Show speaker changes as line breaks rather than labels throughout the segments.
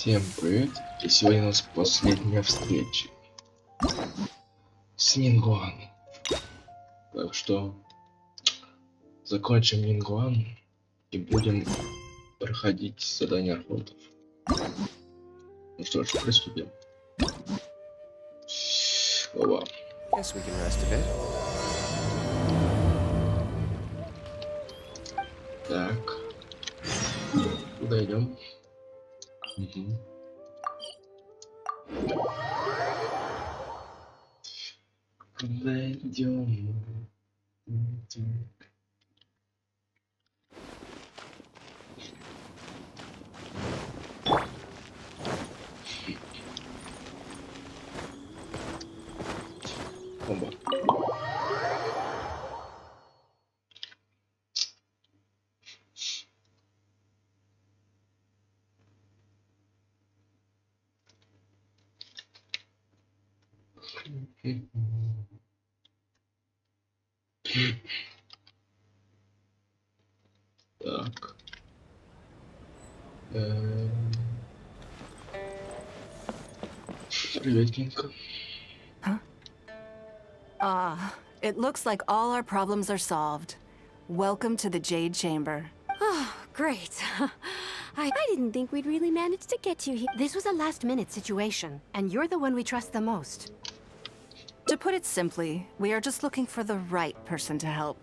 Всем привет! И сегодня у нас последняя встреча с Нин Гуан. Так что закончим Нин Гуан и будем проходить задания охотов. Ну что ж, приступим. Опа.
Guess we can rest a bit.
Так. Куда идем? Куда идем? Оба. Так. Приветненько.
It looks like all our problems are solved. Welcome to the Jade Chamber.
Oh, great. I didn't think we'd really manage to get you here. This was a last-minute situation, and you're the one we trust the most.
To put it simply, we are just looking for the right person to help.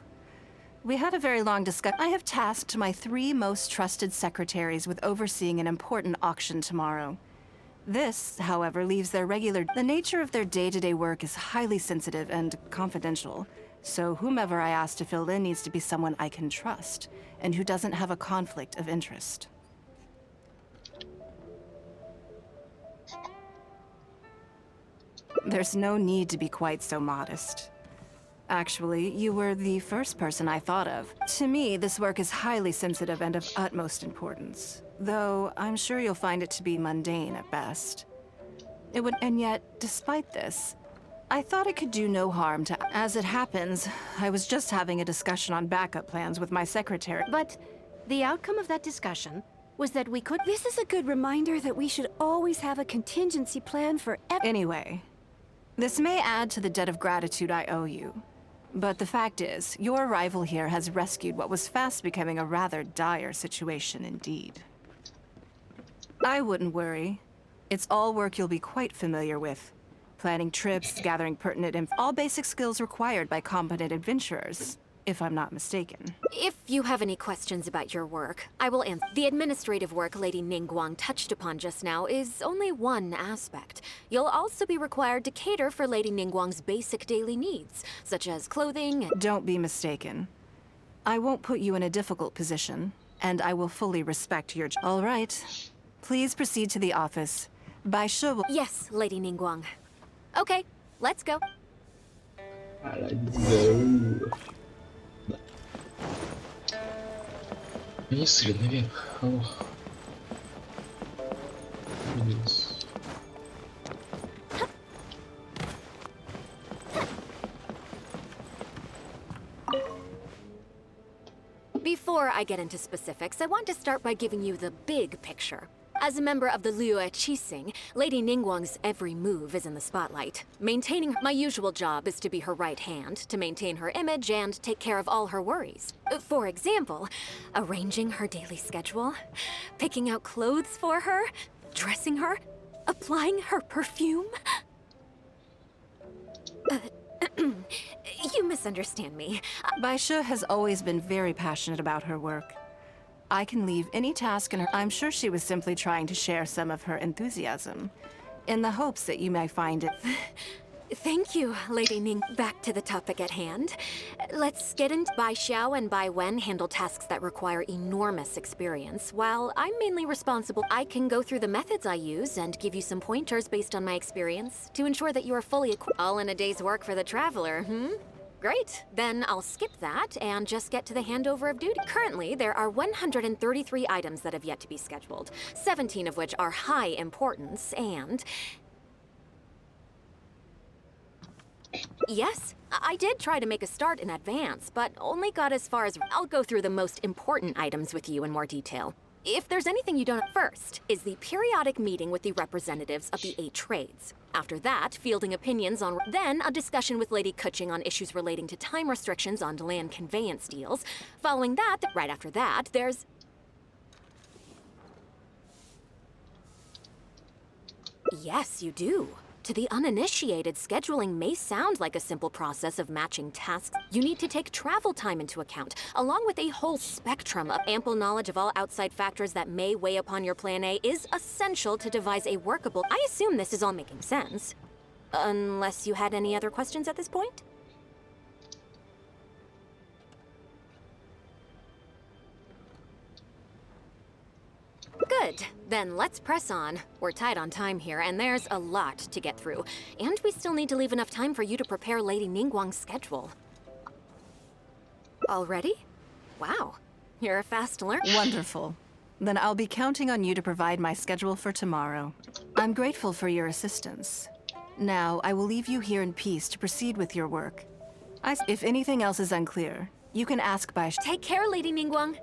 We had a very long discussion. I have tasked my 3 most trusted secretaries with overseeing an important auction tomorrow. This, however, leaves their regular... The nature of their day-to-day work is highly sensitive and confidential, so whomever I ask to fill in needs to be someone I can trust, and who doesn't have a conflict of interest. There's no need to be quite so modest. Actually, you were the first person I thought of. To me, this work is highly sensitive and of utmost importance, though I'm sure you'll find it to be mundane at best. And yet, despite this, I thought it could do no harm to... As it happens, I was just having a discussion on backup plans with my secretary.
But the outcome of that discussion was that we could... This is a good reminder that we should always have a contingency plan for
Anyway, this may add to the debt of gratitude I owe you. But the fact is, your arrival here has rescued what was fast becoming a rather dire situation indeed. I wouldn't worry. It's all work you'll be quite familiar with. Planning trips, gathering pertinent info, all basic skills required by competent adventurers, if I'm not mistaken.
If you have any questions about your work, I will answer. The administrative work Lady Nин Gуан touched upon just now is only one aspect. You'll also be required to cater for Lady Nин Gуan's basic daily needs, such as clothing and...
Don't be mistaken. I won't put you in a difficult position, and I will fully respect your... All right. Please proceed to the office. By show...
Yes, Lady Nин Gуан. Okay, let's go.
Несли наверх. Алло. Вниз.
Before I get into specifics, I want to start by giving you the big picture. As a member of the Liyue Qixing, Lady Nин Gуan's every move is in the spotlight. My usual job is to be her right hand, to maintain her image and take care of all her worries. For example, arranging her daily schedule, picking out clothes for her, dressing her, applying her perfume. You misunderstand me.
Baisha has always been very passionate about her work. I can leave any task in her... I'm sure she was simply trying to share some of her enthusiasm, in the hopes that you may find it...
Thank you, Lady Ning. Back to the topic at hand. Let's get into... Bai Xiao and Bai Wen handle tasks that require enormous experience, while I'm mainly responsible. I can go through the methods I use and give you some pointers based on my experience to ensure that you are fully equipped. All in a day's work for the traveler, Great. Then I'll skip that and just get to the handover of duty. Currently, there are 133 items that have yet to be scheduled, 17 of which are high importance, and... Yes, I did try to make a start in advance, but only got as far as... I'll go through the most important items with you in more detail. If there's anything you don't first, is the periodic meeting with the representatives of the 8 trades. After that, fielding opinions on... Then, a discussion with Lady Kuching on issues relating to time restrictions on land conveyance deals. Following that, right after that, there's... Yes, you do. To the uninitiated, scheduling may sound like a simple process of matching tasks. You need to take travel time into account, along with a whole spectrum of ample knowledge of all outside factors that may weigh upon your plan A is essential to devise a workable... I assume this is all making sense. Unless you had any other questions at this point? Good. Then let's press on. We're tight on time here, and there's a lot to get through. And we still need to leave enough time for you to prepare Lady Nин Guan's schedule. Already? Wow. You're a fast learner.
Wonderful. Then I'll be counting on you to provide my schedule for tomorrow. I'm grateful for your assistance. Now, I will leave you here in peace to proceed with your work. If anything else is unclear, you can ask by...
Take care, Lady Nин Guan.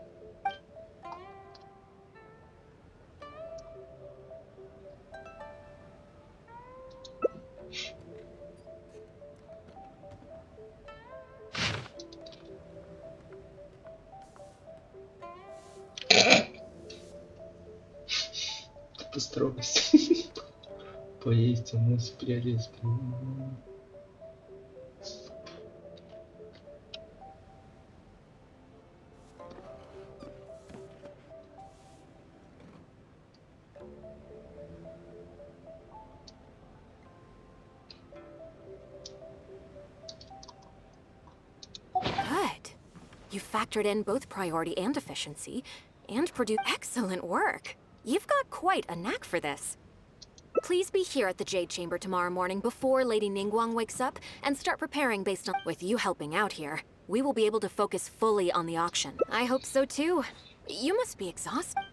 Строгость. Поесть, умыться, переодеться.
Good. You factored in both priority and efficiency, and produced excellent work. You've got quite a knack for this. Please be here at the Jade Chamber tomorrow morning before Lady Nin Guan wakes up and start preparing based on... With you helping out here, we will be able to focus fully on the auction. I hope so too. You must be exhausted.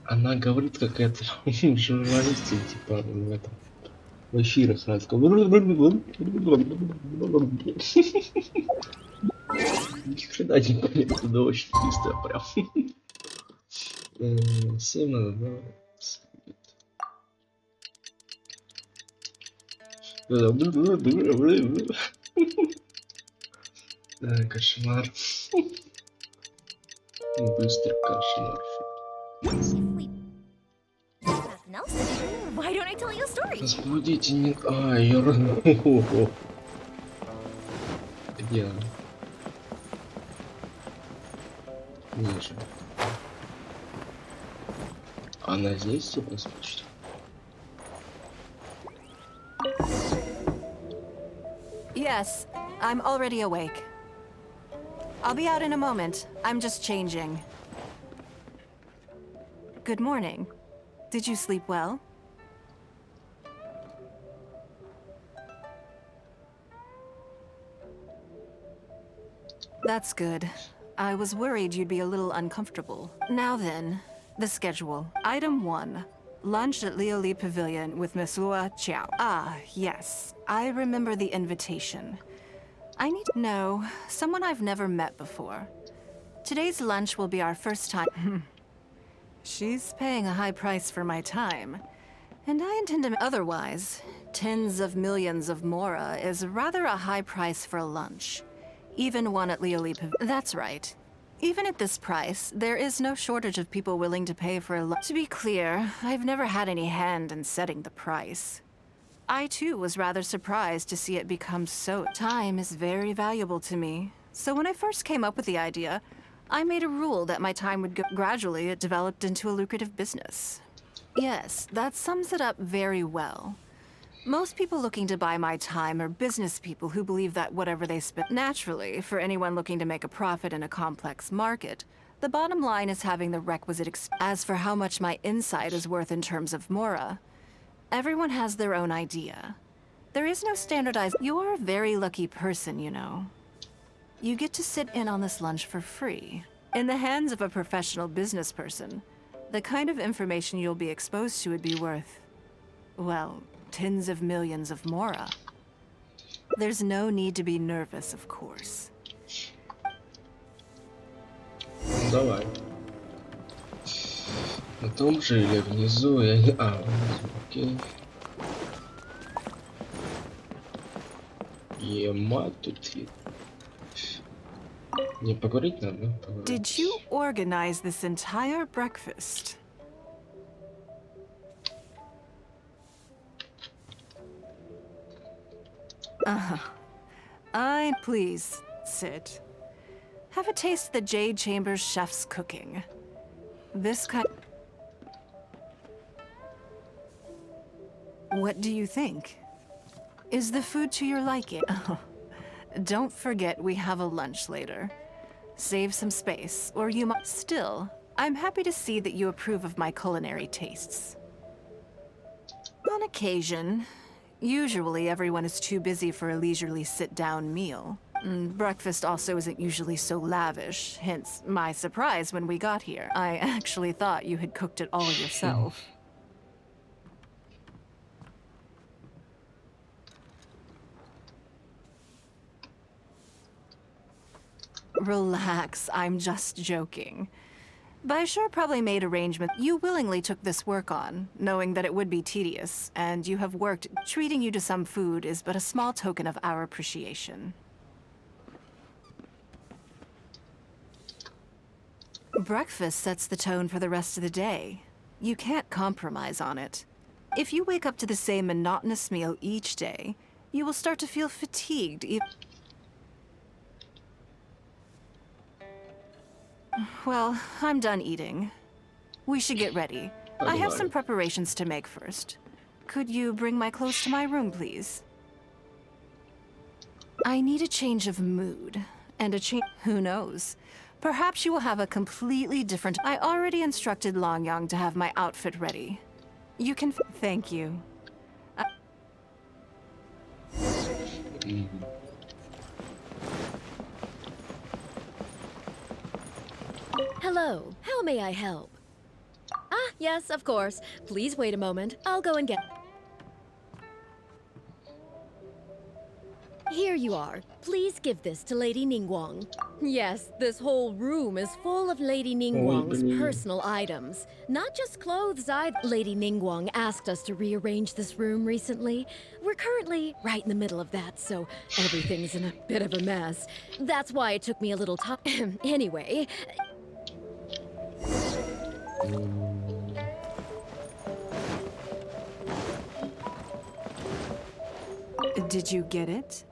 Она говорит какая-то журналист, типа в этом в эфирах разговаривает. Ни хрена не понятно, да очень быстро прям. 7 надо, да. Кошмар. Быстрый кошмар.
Why don't I tell you a story?
Разбудите не... А, я... Ого. Где она? Ниже. Она здесь, типа, спичь?
Yes, I'm already awake. I'll be out in a moment. I'm just changing. Good morning. Did you sleep well? That's good. I was worried you'd be a little uncomfortable. Now then, the schedule. Item 1. Lunch at Lioli Pavilion with Miss Lua Chiao. Ah, yes. I remember the invitation. I need to know someone I've never met before. Today's lunch will be our first time. She's paying a high price for my time. And I intend to... Otherwise, tens of millions of Mora is rather a high price for a lunch. Even one at Lioli Pavilion. That's right. Even at this price, there is no shortage of people willing to pay for a lunch. To be clear, I've never had any hand in setting the price. I too was rather surprised to see it become so... Time is very valuable to me. So when I first came up with the idea, I made a rule that my time would go... Gradually, it developed into a lucrative business. Yes, that sums it up very well. Most people looking to buy my time are business people who believe that whatever they spend... Naturally, for anyone looking to make a profit in a complex market, the bottom line is having the requisite... As for how much my insight is worth in terms of Mora, everyone has their own idea. There is no standardized... You're a very lucky person, you know. You get to sit in on this lunch for free. In the hands of a professional business person, the kind of information you'll be exposed to would be worth... well... tens of millions of Mora. There's no need to be nervous, of course.
Давай. На том же или внизу? Я не... А, внизу, окей. Ема тут ли? Не поговорить надо, поговорить.
Did you organize this entire breakfast? Please, sit. Have a taste of the Jade Chambers chef's cooking. This kind... What do you think? Is the food to your liking? Oh, don't forget we have a lunch later. Save some space, or you might... Still, I'm happy to see that you approve of my culinary tastes. On occasion. Usually everyone is too busy for a leisurely sit-down meal. Breakfast also isn't usually so lavish, hence my surprise when we got here. I actually thought you had cooked it all yourself. Relax, I'm just joking. Baishar probably made arrangements. You willingly took this work on, knowing that it would be tedious, and you have worked. Treating you to some food is but a small token of our appreciation. Breakfast sets the tone for the rest of the day. You can't compromise on it. If you wake up to the same monotonous meal each day, you will start to feel fatigued. Well, I'm done eating. We should get ready. I have some preparations to make first. Could you bring my clothes to my room, please? I need a change of mood. And a change... Who knows? Perhaps you will have a completely different... I already instructed Longyang to have my outfit ready. You can... Thank you.
Hello, how may I help? Ah, yes, of course. Please wait a moment. I'll go and get... Here you are. Please give this to Lady Nin Guan. Yes, this whole room is full of Lady Nin Guang's personal items. Not just clothes either. Lady Nin Guan asked us to rearrange this room recently. We're currently right in the middle of that, so everything's in a bit of a mess. That's why it took me a little time. Anyway...
Did you get it?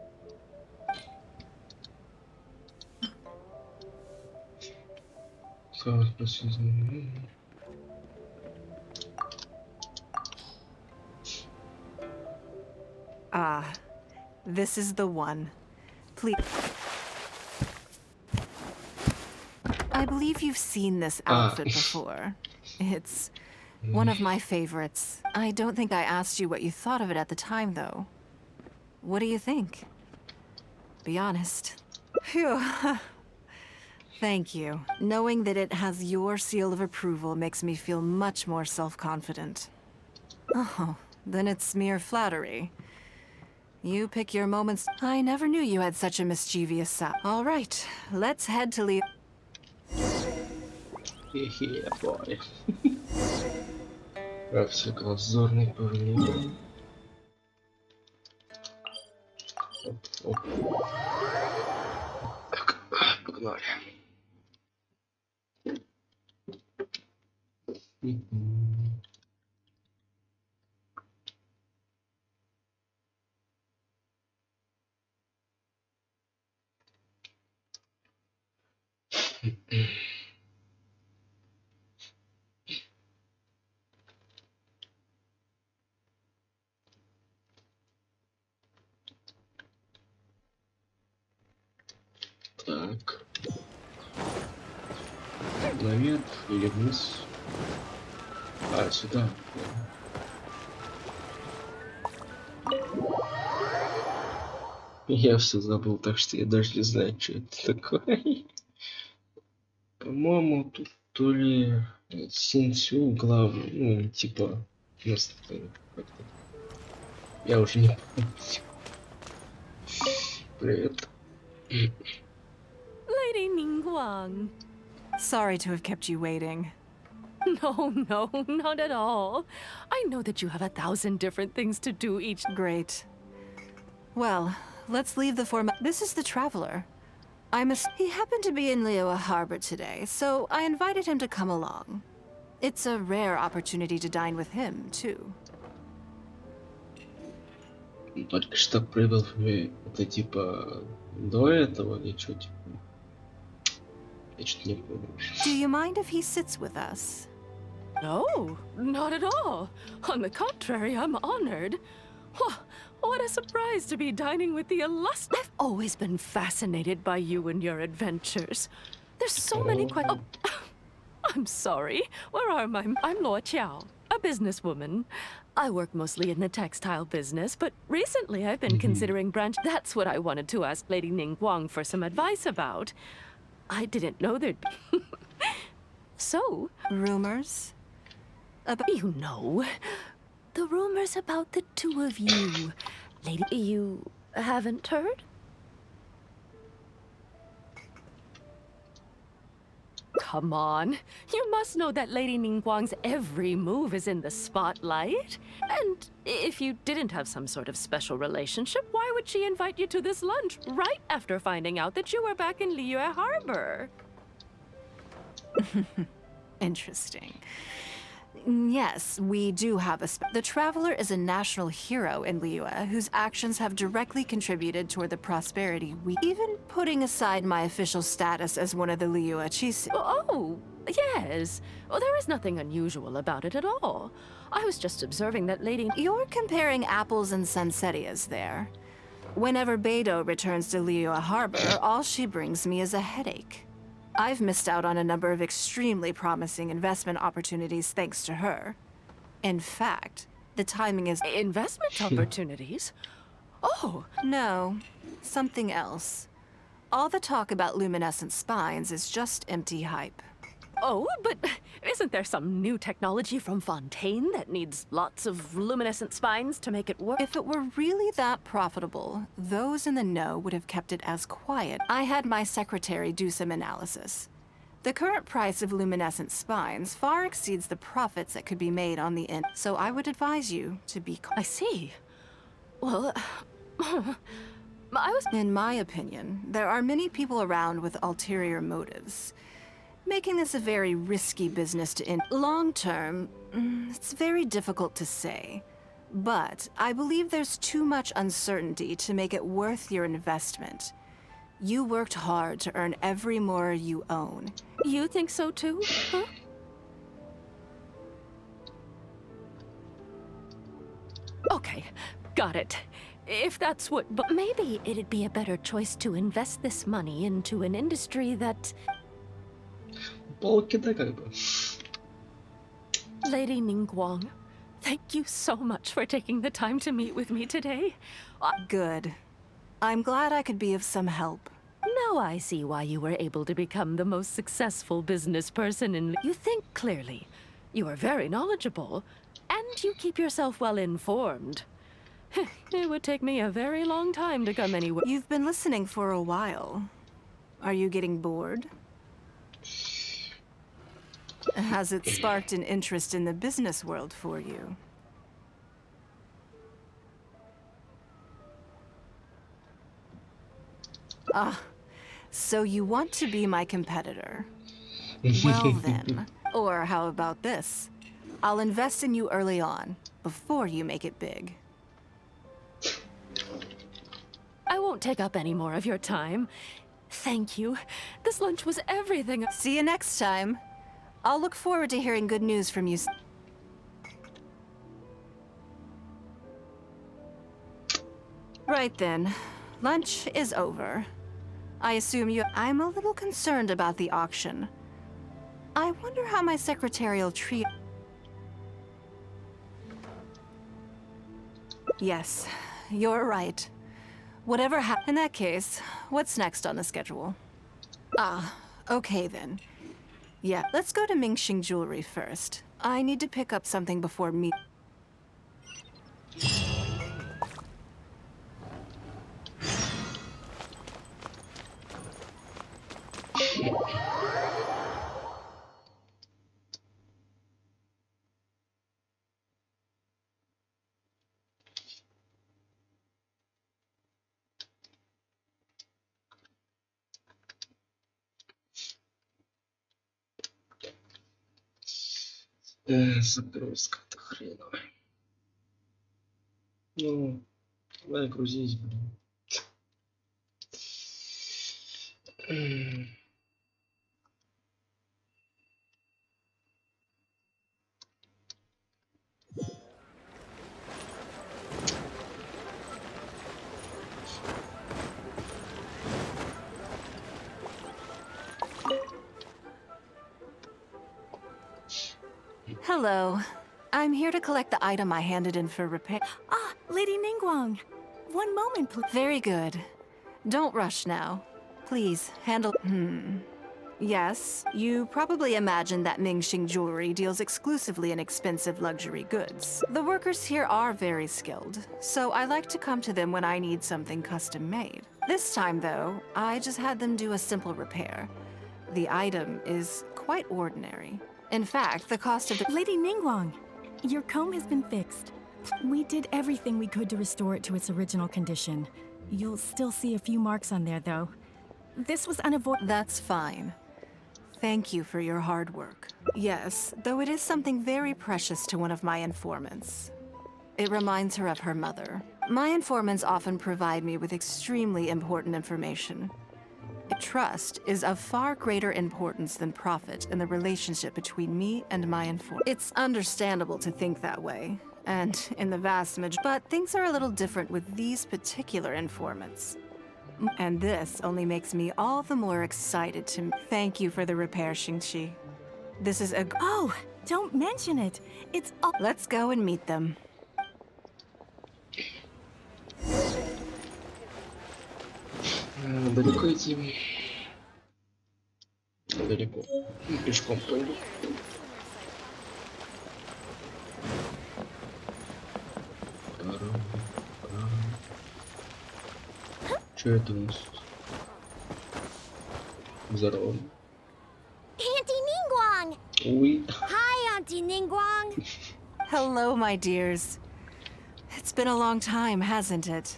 Ah, this is the one. Please. I believe you've seen this outfit before. It's one of my favorites. I don't think I asked you what you thought of it at the time, though. What do you think? Be honest. Phew. Thank you. Knowing that it has your seal of approval makes me feel much more self-confident. Oh, then it's mere flattery. You pick your moments. I never knew you had such a mischievous side. All right, let's head to Leo.
Yeah, boy. Все глазурный павлин. Оп. Так, погнали. Так. Наверх или вниз? А, сюда. Я все забыл, так что я даже не знаю, что это такое. По-моему, тут то ли Синсю главный, ну, типа, как-то. Я уже не помню. Привет.
Lady Nin Guan. Sorry to have kept you waiting.
No, no, not at all. I know that you have 1,000 different things to do each.
Great. Well, let's leave the format. This is the Traveler. He happened to be in Liyue Harbor today, so I invited him to come along. It's a rare opportunity to dine with him, too.
Только что прибыл это типа до этого ничего типа. Я что-то не помню.
Do you mind if he sits with us?
No, not at all. On the contrary, I'm honored. What a surprise to be dining with the illustrious. I've always been fascinated by you and your adventures. There's so many questions. Oh, I'm sorry. Where are my... I'm Luo Qiao, a businesswoman. I work mostly in the textile business, but recently I've been considering branch... That's what I wanted to ask Lady Nin Guan for some advice about. I didn't know there'd be... So...
Rumors?
You know, the rumors about the two of you. Lady, you haven't heard? Come on. You must know that Lady Nin Guang's every move is in the spotlight. And if you didn't have some sort of special relationship, why would she invite you to this lunch right after finding out that you were back in Liyue Harbor?
Interesting. Yes, we do have the Traveler is a national hero in Liyue whose actions have directly contributed toward the prosperity even putting aside my official status as one of the Liyue chiefs.
Oh, yes. Well, there is nothing unusual about it at all. I was just observing that Lady...
You're comparing apples and sunsettias there. Whenever Beidou returns to Liyue Harbor, all she brings me is a headache. I've missed out on a number of extremely promising investment opportunities thanks to her. In fact, the timing is...
Investment opportunities? Oh!
No, something else. All the talk about luminescent spines is just empty hype.
Oh, but isn't there some new technology from Fontaine that needs lots of luminescent spines to make it work?
If it were really that profitable, those in the know would have kept it as quiet. I had my secretary do some analysis. The current price of luminescent spines far exceeds the profits that could be made on the end, so I would advise you to be...
I see. Well, I was...
In my opinion, there are many people around with ulterior motives, making this a very risky business to end. Long term, it's very difficult to say. But I believe there's too much uncertainty to make it worth your investment. You worked hard to earn every more you own.
You think so too, huh? Okay, got it. If that's what... But maybe it'd be a better choice to invest this money into an industry that...
Полки, да, как бы.
Lady Nin Guang, thank you so much for taking the time to meet with me today.
Good. I'm glad I could be of some help.
Now I see why you were able to become the most successful business person in... You think clearly, you are very knowledgeable, and you keep yourself well informed. It would take me a very long time to come anywhere.
You've been listening for a while. Are you getting bored? Has it sparked an interest in the business world for you? Ah, so you want to be my competitor. Well then, or how about this? I'll invest in you early on, before you make it big.
I won't take up any more of your time. Thank you. This lunch was everything.
See you next time. I'll look forward to hearing good news from you. Right then. Lunch is over. I assume you... I'm a little concerned about the auction. I wonder how my secretarial trio... Yes, you're right. Whatever in that case, what's next on the schedule? Ah, okay then. Yeah, let's go to Mingxing Jewelry first. I need to pick up something before me.
Загрузка-то хреновая. Ну, давай грузись, блин.
Hello. I'm here to collect the item I handed in for repair.
Ah, Lady Ning Guan. One moment, please.
Very good. Don't rush now. Please, handle... Yes, you probably imagine that Mingxing Jewelry deals exclusively in expensive luxury goods. The workers here are very skilled, so I like to come to them when I need something custom-made. This time, though, I just had them do a simple repair. The item is quite ordinary. In fact, the cost of the...
Lady Ning Guan, your comb has been fixed. We did everything we could to restore it to its original condition. You'll still see a few marks on there, though. This was unavoidable.
That's fine. Thank you for your hard work. Yes, though it is something very precious to one of my informants. It reminds her of her mother. My informants often provide me with extremely important information. Trust is of far greater importance than profit in the relationship between me and my informant. It's understandable to think that way, and in the vast majority, but things are a little different with these particular informants. And this only makes me all the more excited to... Thank you for the repair, Xingqi. This is a...
Oh, don't mention it. It's all...
Let's go and meet them.
Далеко идти? Далеко. Пешком пойду. Что это у нас? Здорово.
Auntie Ningguang!
Ой.
Hi, Auntie Ningguang!
Hello, my dears. It's been a long time, hasn't it?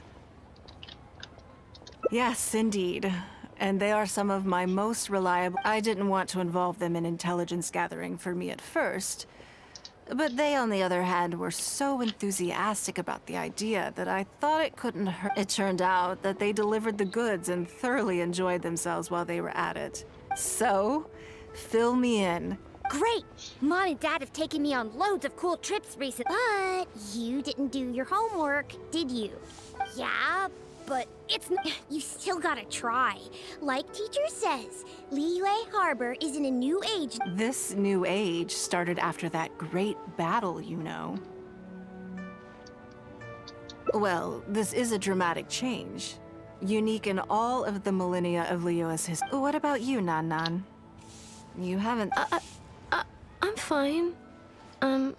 Yes, indeed. And they are some of my most reliable... I didn't want to involve them in intelligence gathering for me at first, but they, on the other hand, were so enthusiastic about the idea that I thought it couldn't hurt. It turned out that they delivered the goods and thoroughly enjoyed themselves while they were at it. So, fill me in.
Great! Mom and Dad have taken me on loads of cool trips recently. But you didn't do your homework, did you? Yeah, but you still gotta try. Like teacher says, Liyue Harbor is in a new age.
This new age started after that great battle, you know. Well, this is a dramatic change. Unique in all of the millennia of Liyue's history. What about you, Nan Nan? You haven't...
I'm fine.
Oh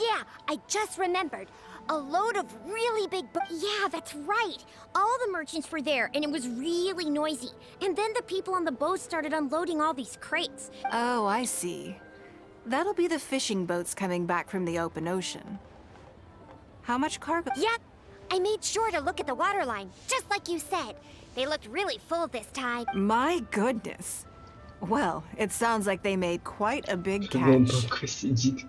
yeah, I just remembered. A load of really big Yeah, that's right. All the merchants were there, and it was really noisy. And then the people on the boat started unloading all these crates.
Oh, I see. That'll be the fishing boats coming back from the open ocean. How much cargo?
Yep. I made sure to look at the waterline, just like you said. They looked really full this time.
My goodness. Well, it sounds like they made quite a big
Вон
catch.
пока сидит.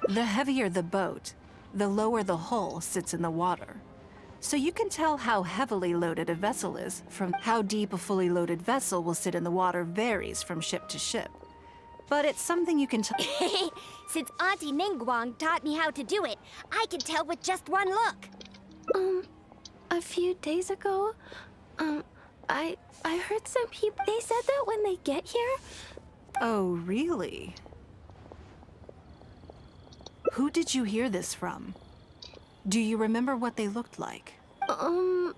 The heavier the boat, the lower the hull sits in the water. So you can tell how heavily loaded a vessel is from how deep a fully loaded vessel will sit in the water varies from ship to ship. But it's something you can tell.
Since Auntie Ningguang taught me how to do it, I can tell with just one look.
A few days ago, I heard some people, they said that when they get here,
Oh, really? Who did you hear this from? Do you remember what they looked like? All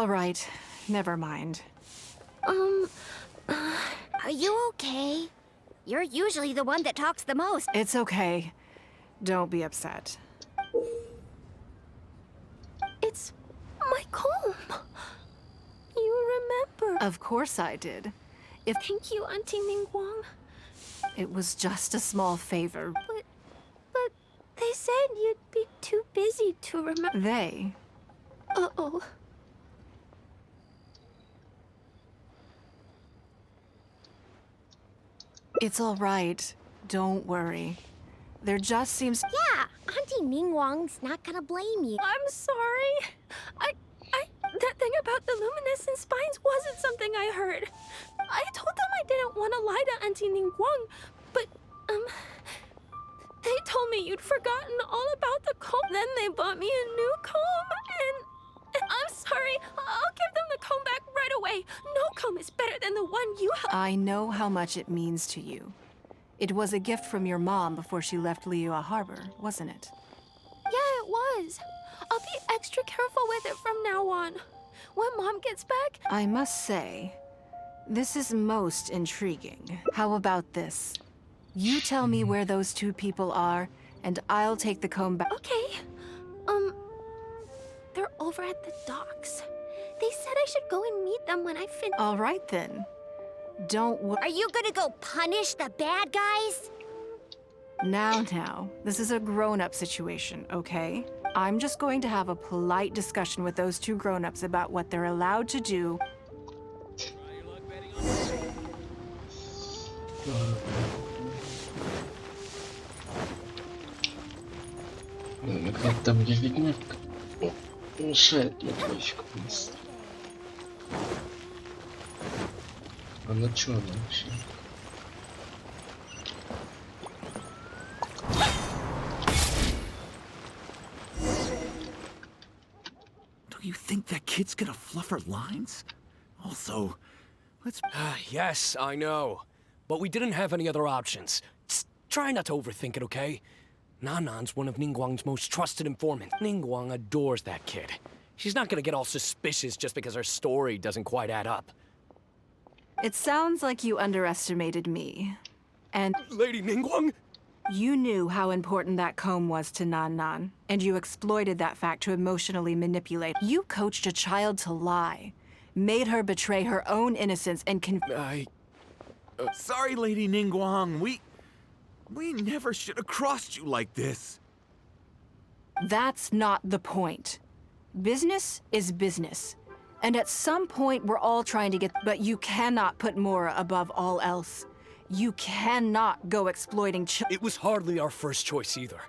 right, never mind.
Are you okay? You're usually the one that talks the most.
It's okay. Don't be upset.
it's my comb. You remember.
Of course I did.
Thank you, Auntie Ningguang.
It was just a small favor.
But they said you'd be too busy to remember.
They?
Uh-oh.
It's all right. Don't worry. There just seems...
Yeah, Auntie Ning Guang's not gonna blame you.
I'm sorry. That thing about the luminescent spines wasn't something I heard. I told them I didn't want to lie to Auntie Ning Guang, but, they told me you'd forgotten all about the comb. Then they bought me a new comb, and I'm sorry. I'll give them the comb back right away. No comb is better than the one you have.
I know how much it means to you. It was a gift from your mom before she left Liyue Harbor, wasn't it?
Yeah, it was. I'll be extra careful with it from now on. When Mom gets back...
I must say, this is most intriguing. How about this? You tell me where those two people are, and I'll take the comb back.
Okay. They're over at the docks. They said I should go and meet them when I finish.
All right, then. Don't worry.
Are you gonna go punish the bad guys?
Now, this is a grown-up situation, okay? I'm just going to have a polite discussion with those two grown-ups about what they're allowed to do.
Как там где ведьмак мешает мне точку быстро. Она чё она вообще?
Do you think that kid's gonna fluff her lines? Also, let's...
Yes, I know. But we didn't have any other options. Try not to overthink it, okay? Nanan's one of Ning Guang's most trusted informants. Ning Guang adores that kid. She's not gonna get all suspicious just because her story doesn't quite add up.
It sounds like you underestimated me. And
Lady Ning Guang?
you knew how important that comb was to Nan, and you exploited that fact to emotionally manipulate. You coached a child to lie, made her betray her own innocence, and
Sorry, Lady Ning Guang. We never should have crossed you like this.
That's not the point. Business is business. And at some point, we're all trying to get... But you cannot put Mora above all else. You cannot go exploiting
It was hardly our first choice either.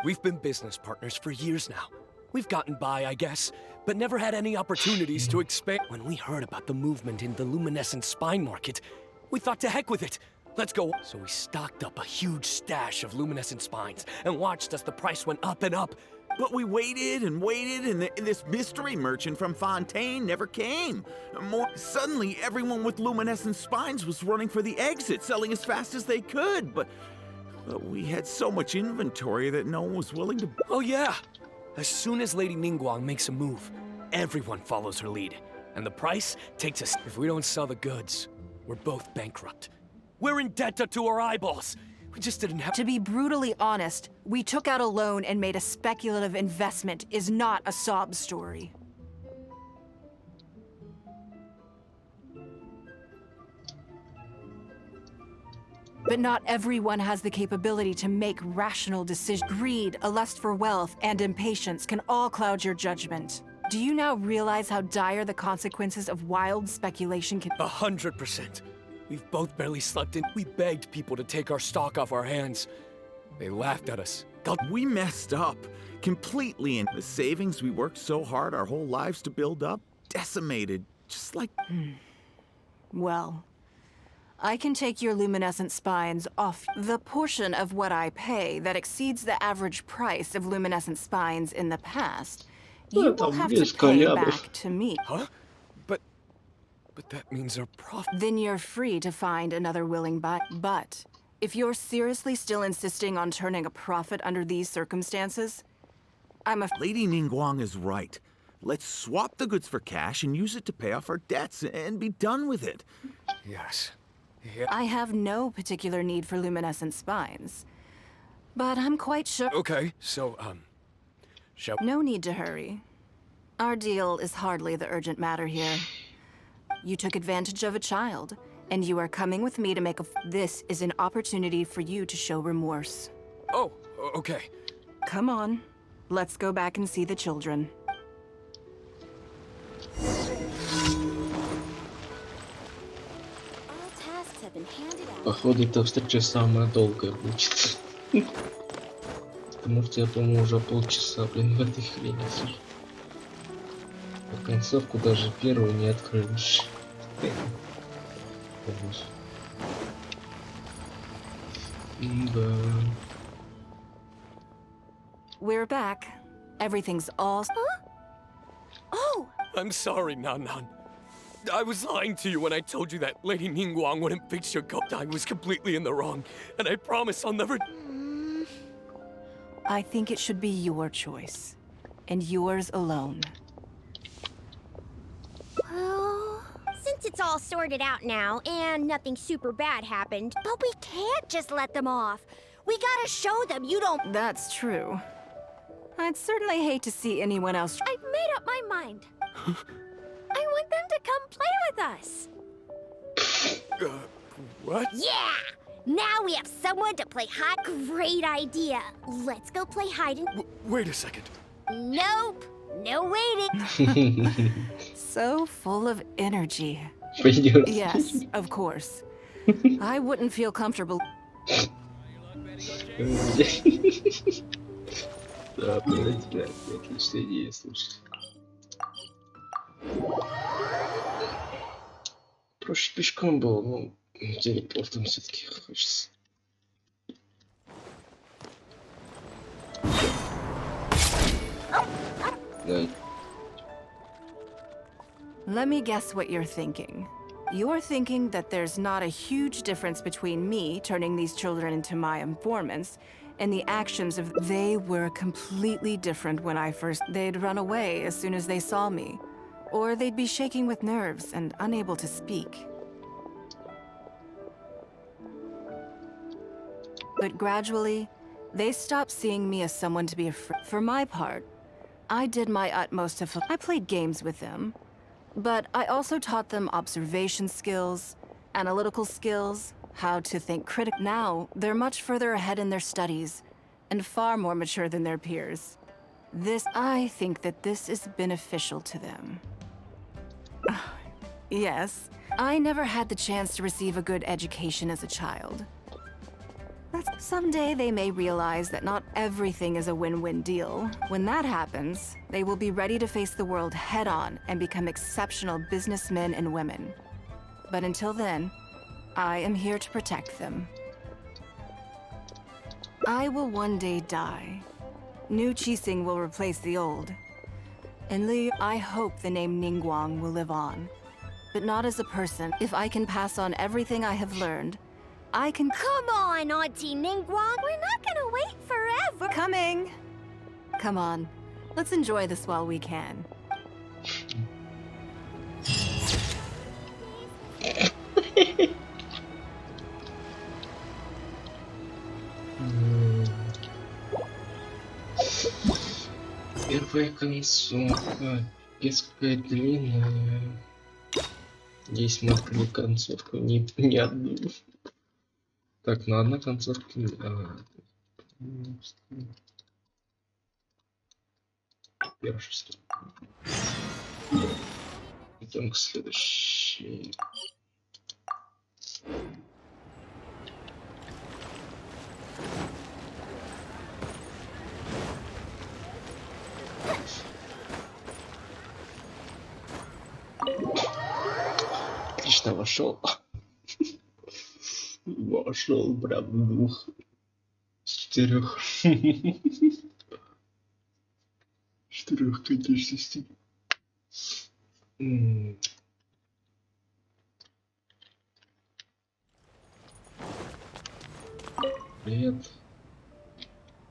We've been business partners for years now. We've gotten by, I guess, but never had any opportunities to expand. When we heard about the movement in the luminescent spine market, we thought to heck with it. Let's go. So we stocked up a huge stash of luminescent spines and watched as the price went up and up.
But we waited and waited, and this mystery merchant from Fontaine never came. Suddenly, everyone with luminescent spines was running for the exit, selling as fast as they could. But we had so much inventory that no one was willing to...
Oh yeah! As soon as Lady Ning Guang makes a move, everyone follows her lead. And the price takes us... If we don't sell the goods, we're both bankrupt. We're in debt to our eyeballs. We just didn't have...
To be brutally honest, we took out a loan and made a speculative investment is not a sob story. But not everyone has the capability to make rational decisions. Greed, a lust for wealth, and impatience can all cloud your judgment. Do you now realize how dire the consequences of wild speculation can...
100%. We've both barely slept in. We begged people to take our stock off our hands. They laughed at us.
We messed up completely, and the savings we worked so hard our whole lives to build up, decimated, just like...
Well, I can take your luminescent spines off the portion of what I pay that exceeds the average price of luminescent spines in the past. You will have to pay back to me.
Huh? But that means our profit...
Then you're free to find another willing buyer. But if you're seriously still insisting on turning a profit under these circumstances,
Lady Ning Guang is right. Let's swap the goods for cash and use it to pay off our debts and be done with it.
Yes. Yeah.
I have no particular need for luminescent spines. But I'm quite sure...
Okay, so, shall...
No need to hurry. Our deal is hardly the urgent matter here. You took advantage of a child, and you are coming with me to make a... This is an opportunity for you to show remorse.
Oh, okay.
Come on. Let's go back and see the children.
All tasks have been
and hand it out.
Походу, эта встреча самая долгая будет. Потому что я, по-моему, уже полчаса, блин, в этой хрени сижу. А концовку даже первую не откроешь. Да.
We're back. Everything's all...
Oh,
I'm sorry, Nan Nan. I was lying to you when I told you that Lady Nин Gуan wouldn't fix your coat. I was completely in the wrong, and I promise I'll never...
I think it should be your choice. And yours alone.
well, since it's all sorted out now and nothing super bad happened, but we can't just let them off. We gotta show them you don't.
That's true. I'd certainly hate to see anyone else...
I've made up my mind. I want them to come play with us.
What?
Yeah! Now we have someone to play hide. Great idea. Let's go play hide and...
Wait a second.
Nope. No waiting.
So full of energy.
Пойдёт.
Yes, of course. I wouldn't feel comfortable...
Да, блядь, отличная идея, слушай. Проще пешком было, но телепортом все-таки хочется. Да,
Let me guess what you're thinking. You're thinking that there's not a huge difference between me turning these children into my informants and the actions of... They were completely different when I first... They'd run away as soon as they saw me. Or they'd be shaking with nerves and unable to speak. But gradually, they stopped seeing me as someone to be afraid. For my part, I did my utmost to... I played games with them. But I also taught them observation skills, analytical skills, how to think critically. Now, they're much further ahead in their studies, and far more mature than their peers. I think that this is beneficial to them. Yes, I never had the chance to receive a good education as a child. Someday they may realize that not everything is a win-win deal. When that happens, they will be ready to face the world head-on and become exceptional businessmen and women. But until then, I am here to protect them. I will one day die. New Qixing will replace the old. And I hope the name Nин Gуan will live on. But not as a person. If I can pass on everything I have learned, I can...
Come on, Auntie Ningguang. We're not gonna wait forever.
Coming! Come on, let's enjoy this while we can.
Первая концовка. Несколько длинная. Здесь мы открыли концовку, не одну. Так, на одна концовка. Первшество. Идем к следующей. Отлично, вошел. Вошел прям в двух с четырех. Четырех конечностей. Привет.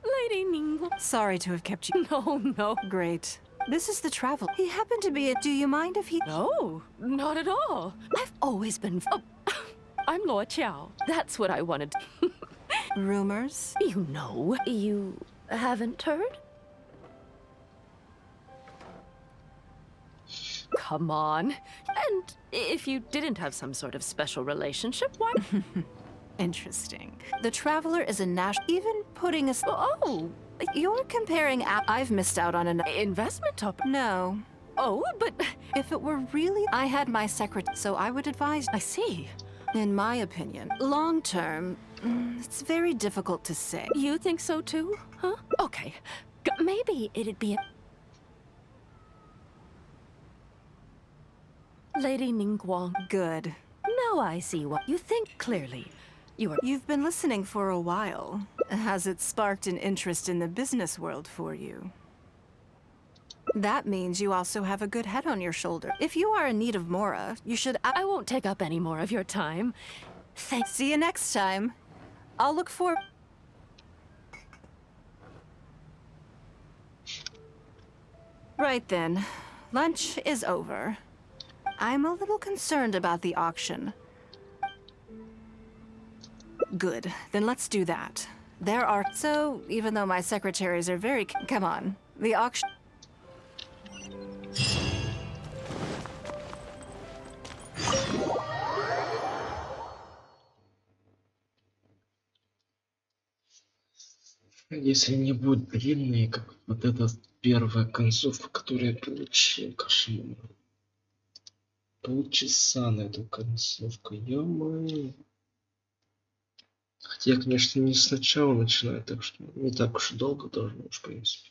Lady Ningguan.
Sorry to have kept you...
No.
Great. This is the travel. He happened to be a... Do you mind if he...
No, not at all. I've always been... Oh, I'm Luo Qiao. That's what I wanted.
Rumors?
You know, you haven't heard? Come on. And if you didn't have some sort of special relationship, why...
Interesting. The Traveler is a even putting a...
Oh,
You're comparing... I've missed out on an...
investment topic.
No.
Oh, but...
If it were really... I had my secretary, so I would advise...
I see.
In my opinion, long term, it's very difficult to say.
You think so too? Huh? Okay. Maybe it'd be Lady Ning Guan.
Good.
Now I see what you think clearly.
You've been listening for a while. Has it sparked an interest in the business world for you? That means you also have a good head on your shoulder. If you are in need of Mora, you should...
I won't take up any more of your time. Thanks.
See you next time. I'll look for... Right then. Lunch is over. I'm a little concerned about the auction. Good. Then let's do that. There are... So, even though my secretaries are very... Come on. The auction...
Если не будет длинные, как вот эта первая концовка, которую я получил, кошмар. Полчаса на эту концовку, ё-моё. Хотя я, конечно, не сначала начинаю, так что не так уж и долго должно уж, в принципе.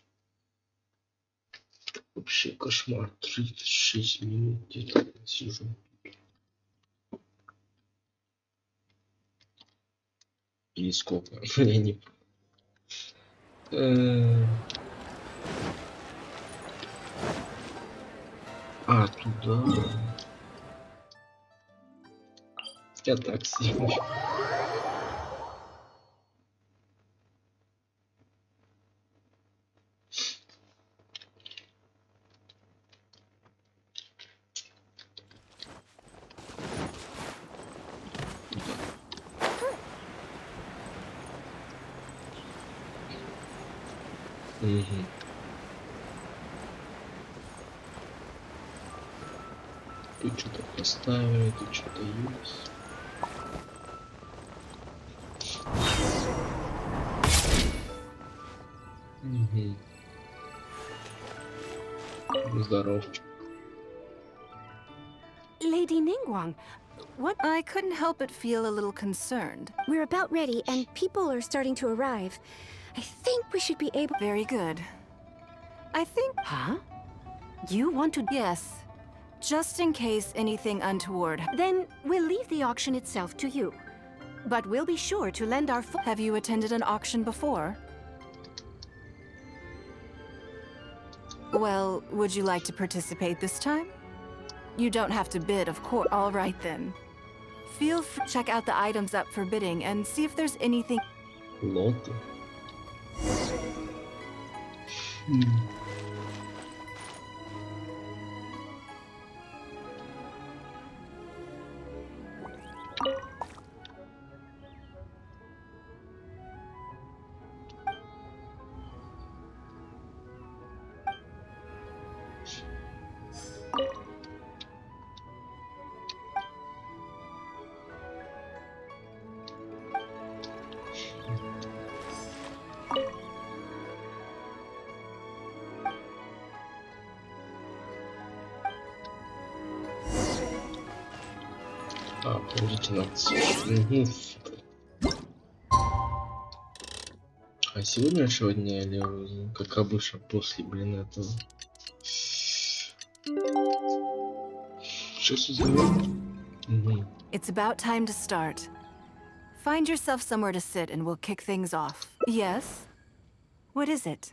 Вообще кошмар, 36 минут где-то сижу. Или сколько, я не помню. А, туда. Я так себе. Угу. Тут что-то поставили, тут что-то есть. Угу. Здоров.
Lady Ning Guan, what? I couldn't help but feel a little concerned.
We're about ready, and people are starting to arrive. I think we should be able...
Very good. I think...
Huh? You want to...
Yes. Just in case anything untoward...
Then we'll leave the auction itself to you. But we'll be sure to lend our...
Have you attended an auction before? Well, would you like to participate this time? You don't have to bid, of course. All right, then. Feel free to check out the items up for bidding and see if there's anything...
Лоты. А, подождите, надо съесть. А сегодня что дня или как обычно после, блин, этого? Что за
It's about time to start. Find yourself somewhere to sit and we'll kick things off. Yes? What is it?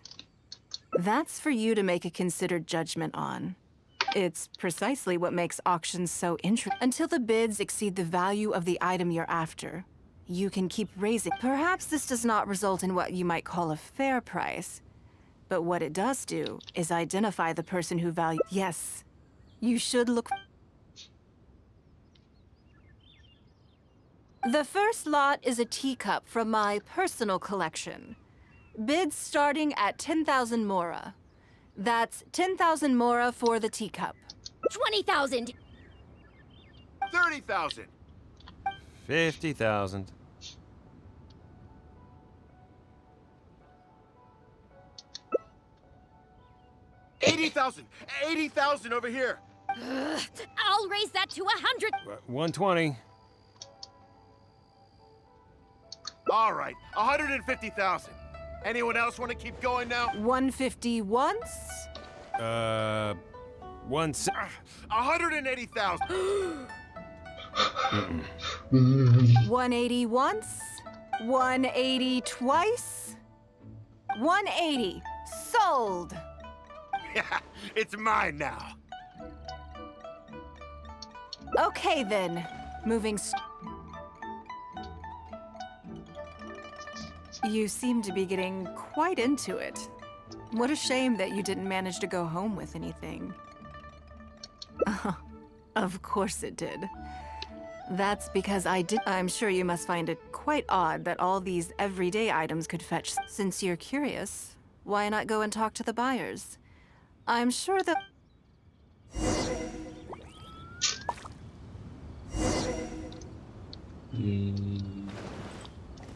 That's for you to make a considered judgment on. It's precisely what makes auctions so interesting. Until the bids exceed the value of the item you're after, you can keep raising. Perhaps this does not result in what you might call a fair price, but what it does do is identify the person who values. Yes, you should look. The first lot is a teacup from my personal collection. Bids starting at 10,000 Mora. That's 10,000 Mora for the teacup.
20,000!
30,000!
50,000.
80,000! 80,000 over here!
I'll raise that to 100!
120.
All right, 150,000. Anyone else want to keep going now?
150 once?
One se-
180,000.
180 once? 180 twice? 180. Sold!
Yeah, it's mine now.
Okay then. You seem to be getting quite into it. What a shame that you didn't manage to go home with anything. Of course it did. That's because I did. I'm sure you must find it quite odd that all these everyday items could fetch. Since you're curious, why not go and talk to the buyers? I'm sure that.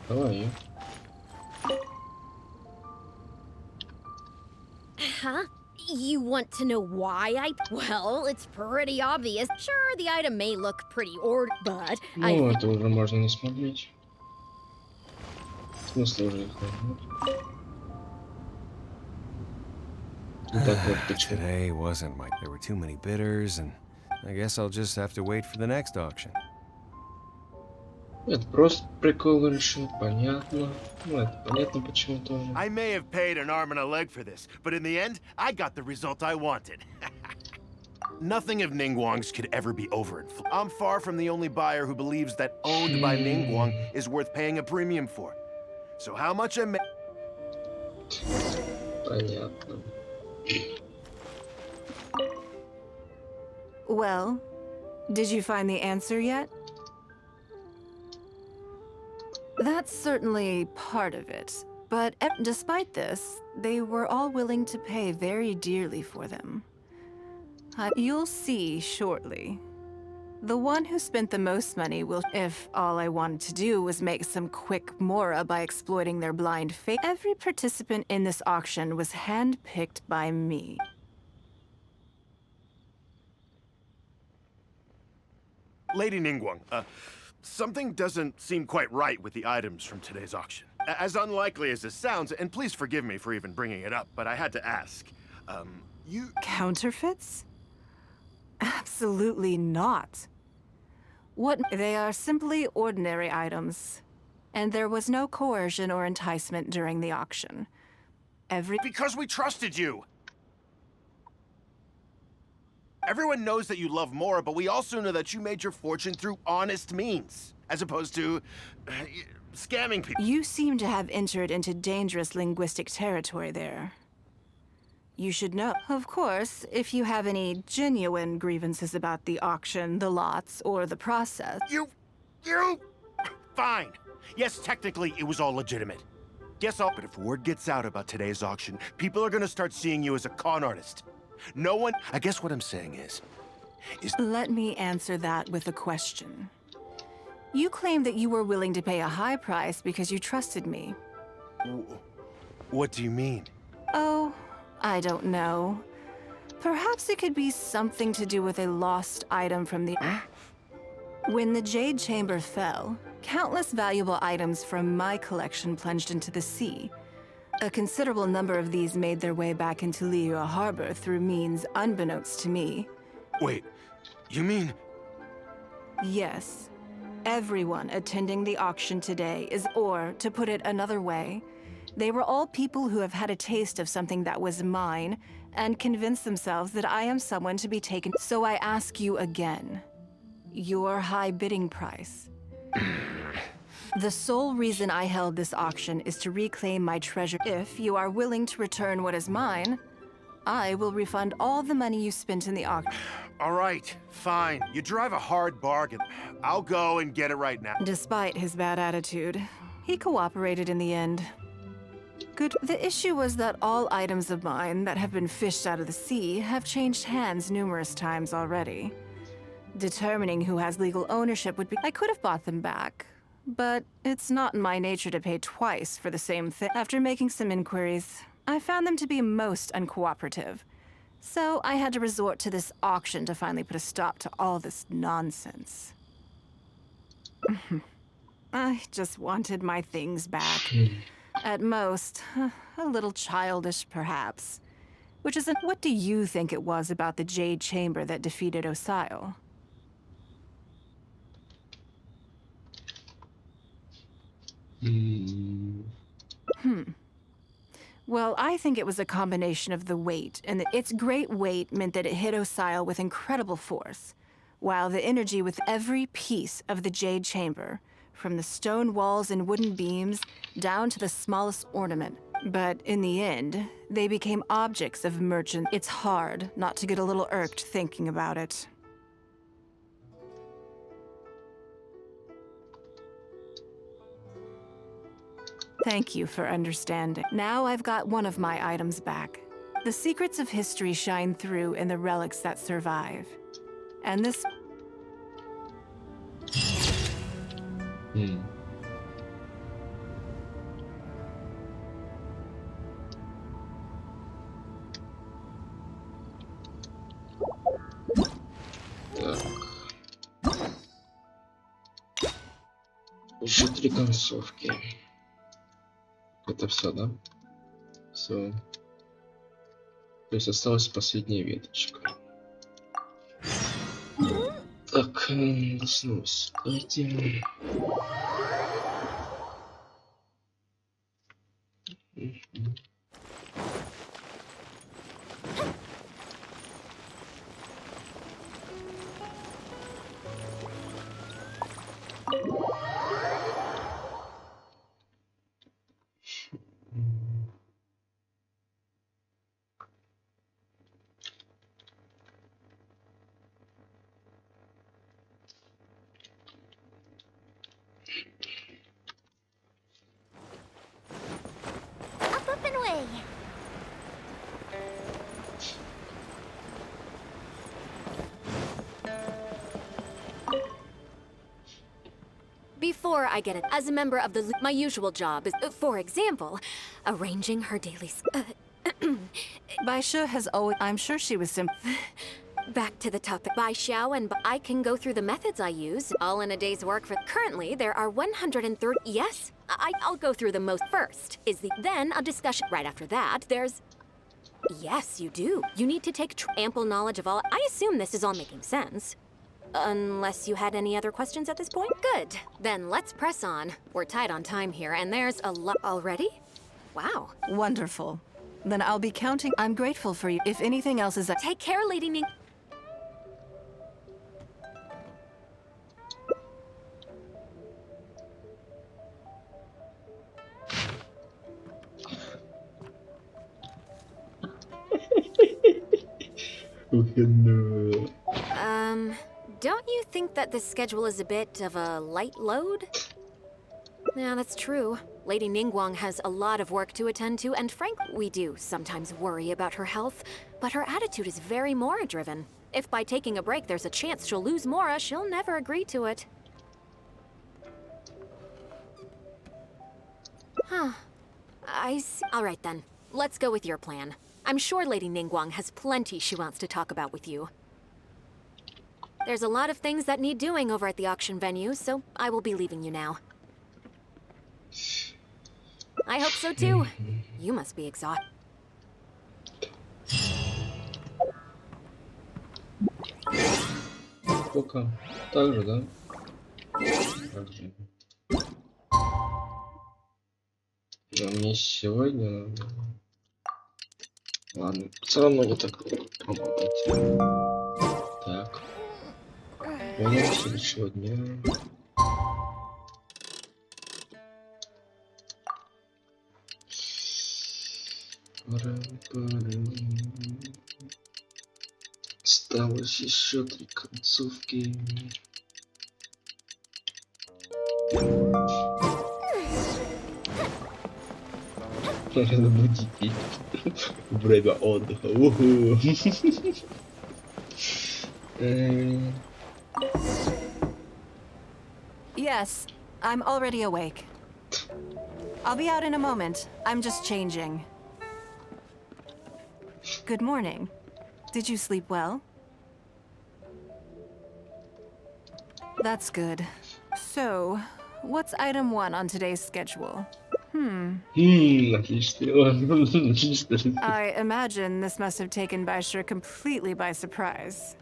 Давай.
Huh? You want to know why I... Well, it's pretty obvious. Sure, the item may look pretty but I
Ну,
think...
это уже можно не смотреть. В смысле уже их можно? Ну так вот, почему?
Today wasn't my... There were too many bidders, and I guess I'll just have to wait for the next auction.
Это просто прикол решил, понятно. Ну, это понятно почему тоже.
I may have paid an arm and a leg for this, but in the end, I got the result I wanted. Nothing of Ning Guang's could ever be overinflated. I'm far from the only buyer who believes that owned by Ning Guang is worth paying a premium for. So how much I may...
Понятно.
Well, did you find the answer yet? That's certainly part of it. But despite this, they were all willing to pay very dearly for them. You'll see shortly. The one who spent the most money will, if all I wanted to do was make some quick mora by exploiting their blind faith. Every participant in this auction was handpicked by me.
Lady Ning Guang, something doesn't seem quite right with the items from today's auction. As unlikely as this sounds, and please forgive me for even bringing it up, but I had to ask. You...
Counterfeits? Absolutely not. They are simply ordinary items. And there was no coercion or enticement during the auction.
Because we trusted you! Everyone knows that you love Mora, but we also know that you made your fortune through honest means, as opposed to scamming people.
You seem to have entered into dangerous linguistic territory there. You should know. Of course, if you have any genuine grievances about the auction, the lots, or the process...
You... Fine. Yes, technically, it was all legitimate. But if word gets out about today's auction, people are gonna start seeing you as a con artist. No one... I guess what I'm saying is...
Let me answer that with a question. You claim that you were willing to pay a high price because you trusted me.
What do you mean?
Oh, I don't know. Perhaps it could be something to do with a lost item from the... When the Jade Chamber fell, countless valuable items from my collection plunged into the sea. A considerable number of these made their way back into Liyue Harbor through means unbeknownst to me.
Wait, you mean...
Yes. Everyone attending the auction today is, or to put it another way, they were all people who have had a taste of something that was mine and convinced themselves that I am someone to be taken. So I ask you again, your high bidding price. The sole reason I held this auction is to reclaim my treasure. If you are willing to return what is mine, I will refund all the money you spent in the auction.
All right, fine. You drive a hard bargain. I'll go and get it right now.
Despite his bad attitude, he cooperated in the end. Good. The issue was that all items of mine that have been fished out of the sea have changed hands numerous times already. Determining who has legal ownership would be... I could have bought them back, but it's not in my nature to pay twice for the same thing. After making some inquiries, I found them to be most uncooperative. So I had to resort to this auction to finally put a stop to all this nonsense. I just wanted my things back. At most, a little childish, perhaps. Which isn't. What do you think it was about the Jade Chamber that defeated Osile? Well, I think it was a combination of the weight, and that its great weight meant that it hit Osile with incredible force, while the energy with every piece of the Jade Chamber, from the stone walls and wooden beams down to the smallest ornament. But in the end, they became objects of merchant. It's hard not to get a little irked thinking about it. Thank you for understanding. Now I've got one of my items back. The secrets of history shine through in the relics that survive. And this...
Еще 3 концовки. Это все, да? Все. То есть осталась последняя веточка. Так, снова давайте.
Up and away.
Before I get it, as a member of my usual job is, for example, arranging her daily.
Baisha has always... I'm sure she was
Back to the topic. By Xiao and I can go through the methods I use, all in a day's work for. Currently, there are 130. Yes, I'll go through them most first. Then a discussion. Right after that, there's. Yes, you do. You need to take ample knowledge of all. I assume this is all making sense. Unless you had any other questions at this point? Good. Then let's press on. We're tight on time here, and there's a lot already? Wow.
Wonderful. Then I'll be counting. I'm grateful for you. If anything else is...
Take care, Lady Ning. Don't you think that this schedule is a bit of a light load? Yeah, that's true. Lady Ning Guan has a lot of work to attend to, and frankly, we do sometimes worry about her health, but her attitude is very Mora-driven. If by taking a break there's a chance she'll lose Mora, she'll never agree to it. Huh. I see. All right then. Let's go with your plan. I'm sure Lady Ning Guan has plenty she wants to talk about with you. There's a lot of things that need doing over at the auction venue, so I will be leaving you now. I hope so too. You must be exhausted.
Пока. Так же, да? Так же. Но мне сегодня надо. Ладно, все равно вот так помогать. Так. Понял, следующего дня. Осталось еще 3 концовки. Надо будить время отдыха. Уху.
Yes, I'm already awake. I'll be out in a moment. I'm just changing. Good morning. Did you sleep well? That's good. So, what's item 1 on today's schedule?
Отлично. Отлично.
I imagine this must have taken Baisha completely by surprise.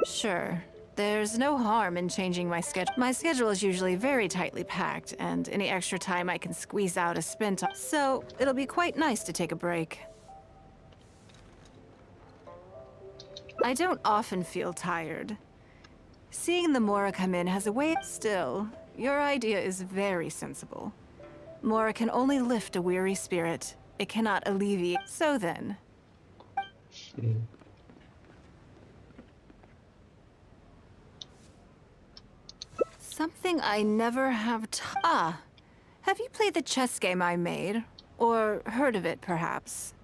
Sure. There's no harm in changing my schedule. My schedule is usually very tightly packed, and any extra time I can squeeze out is spent on. So, it'll be quite nice to take a break. I don't often feel tired. Seeing the Mora come in has a way. Still, your idea is very sensible. Mora can only lift a weary spirit. It cannot alleviate. So then. Something I never have have you played the chess game I made? Or heard of it, perhaps?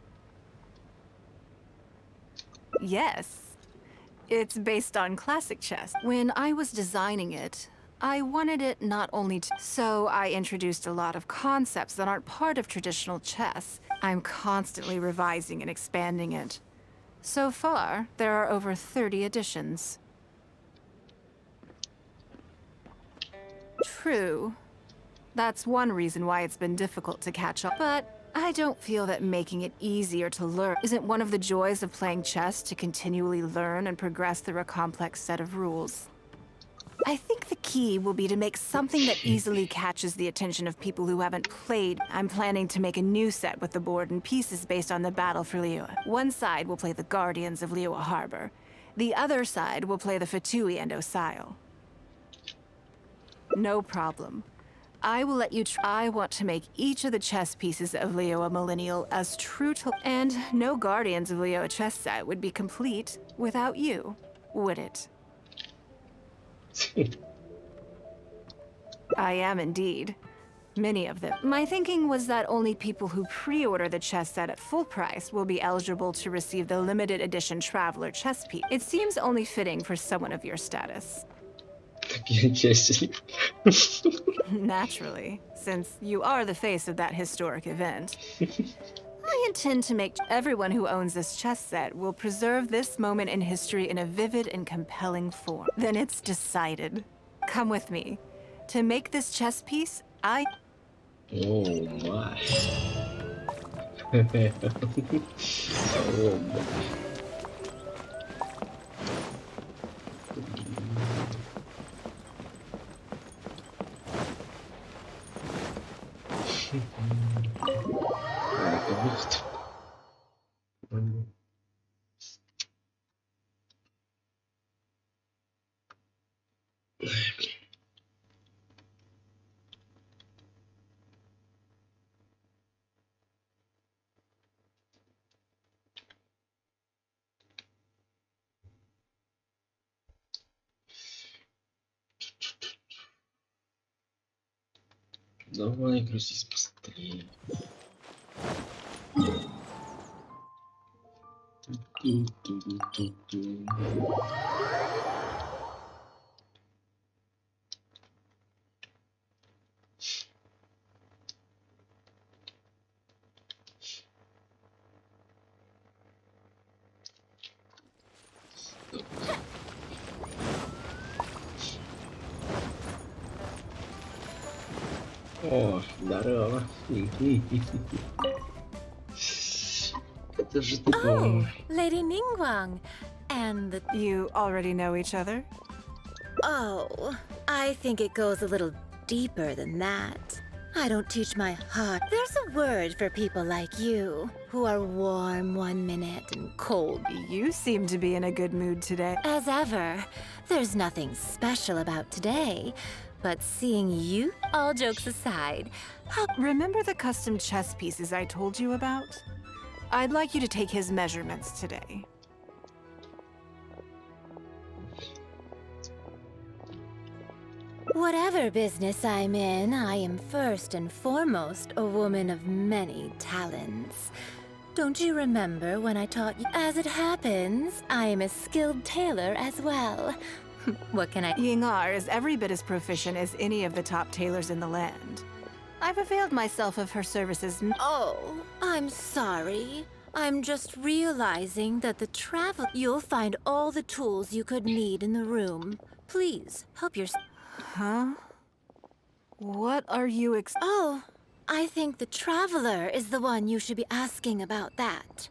Yes. It's based on classic chess. When I was designing it, I wanted it not only to... So I introduced a lot of concepts that aren't part of traditional chess. I'm constantly revising and expanding it. So far, there are over 30 editions. True. That's one reason why it's been difficult to catch up. But I don't feel that making it easier to learn isn't one of the joys of playing chess, to continually learn and progress through a complex set of rules. I think the key will be to make something that easily catches the attention of people who haven't played. I'm planning to make a new set with the board and pieces based on the battle for Liyue. One side will play the Guardians of Liyue Harbor. The other side will play the Fatui and Osile. No problem. I will let you I want to make each of the chess pieces of Liyue Millennial as true to... And no Guardians of Liyue chess set would be complete without you, would it? I am indeed. Many of them. My thinking was that only people who pre-order the chess set at full price will be eligible to receive the limited edition Traveler chess piece. It seems only fitting for someone of your status. Naturally, since you are the face of that historic event. I intend to make everyone who owns this chess set will preserve this moment in history in a vivid and compelling form. Then it's decided. Come with me. To make this chess piece,
Oh my. Oh my. Давай, грузись быстрее. О, здорово. Это же ты, по-моему.
Lady Ning Guan. And the...
You already know each other?
Oh, I think it goes a little deeper than that. I don't teach my heart. There's a word for people like you, who are warm one minute and cold.
You seem to be in a good mood today.
As ever, there's nothing special about today. But seeing you, all jokes aside,
Remember the custom chess pieces I told you about? I'd like you to take his measurements today.
whatever business I'm in, I am first and foremost a woman of many talents. Don't you remember when I taught you? As it happens, I am a skilled tailor as well. What can I...
Yingar is every bit as proficient as any of the top tailors in the land. I've availed myself of her services.
Oh, I'm sorry. I'm just realizing that the travel... You'll find all the tools you could need in the room. Please, help yourself.
Huh? What are you
Oh, I think the Traveler is the one you should be asking about that.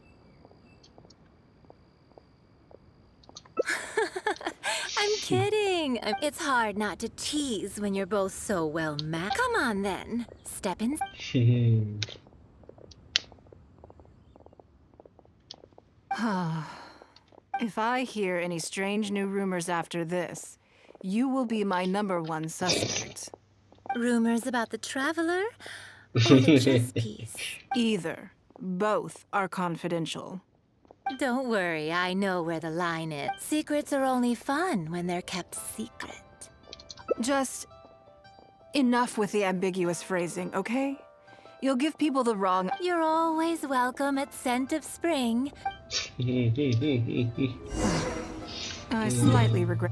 I'm kidding. It's hard not to tease when you're both so well matched. Come on then, step in.
If I hear any strange new rumors after this, you will be my #1 suspect.
Rumors about the Traveler or the chess piece?
Either. Both are confidential.
Don't worry, I know where the line is. Secrets are only fun when they're kept secret.
Just enough with the ambiguous phrasing, okay? You'll give people the wrong.
You're always welcome at Scent of Spring.
I slightly regret.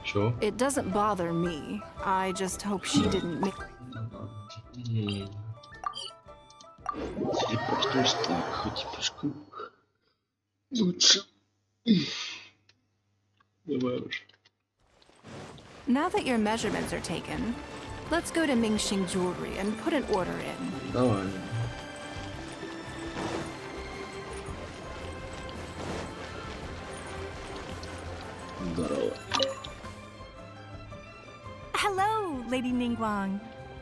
Sure.
It doesn't bother me. I just hope she didn't make.
Телепортуюсь так, хоть пешком. Лучше. Давай уж.
Now that your measurements are taken, let's go to Mingxing Jewelry and put an order in.
Давай. Здорово.
Hello, Lady Ning Guan.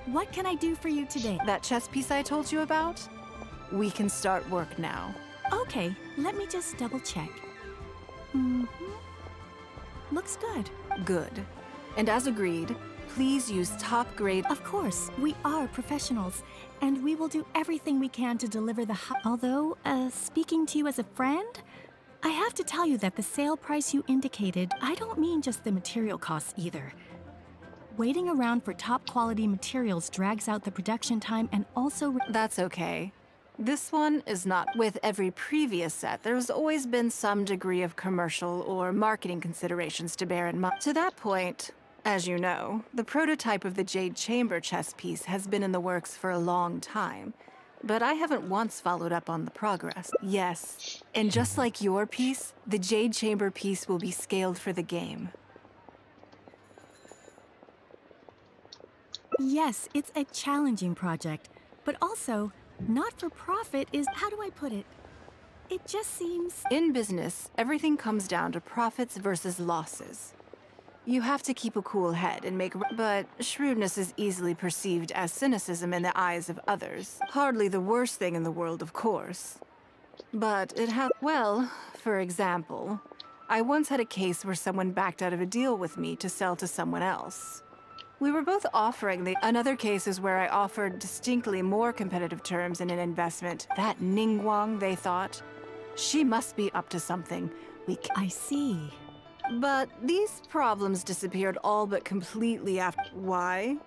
What can I do for you today?
That chess piece I told you about? We can start work now.
Okay, let me just double check. Looks good.
Good. And as agreed, please use top grade.
Of course, we are professionals, and we will do everything we can to deliver the Although, speaking to you as a friend, I have to tell you that the sale price you indicated, I don't mean just the material costs either. Waiting around for top quality materials drags out the production time and also...
That's okay. This one is not. With every previous set, there's always been some degree of commercial or marketing considerations to bear in mind. To that point, as you know, the prototype of the Jade Chamber chess piece has been in the works for a long time, but I haven't once followed up on the progress. Yes, and just like your piece, the Jade Chamber piece will be scaled for the game.
Yes, it's a challenging project, but also, not for profit is, how do I put it? It just seems...
In business, everything comes down to profits versus losses. You have to keep a cool head and make... But shrewdness is easily perceived as cynicism in the eyes of others. Hardly the worst thing in the world, of course. But it has... Well, for example, I once had a case where someone backed out of a deal with me to sell to someone else. We were both offering the... Another case is where I offered distinctly more competitive terms in an investment. That Ning Guan, they thought. She must be up to something.
I see.
But these problems disappeared all but completely after... Why?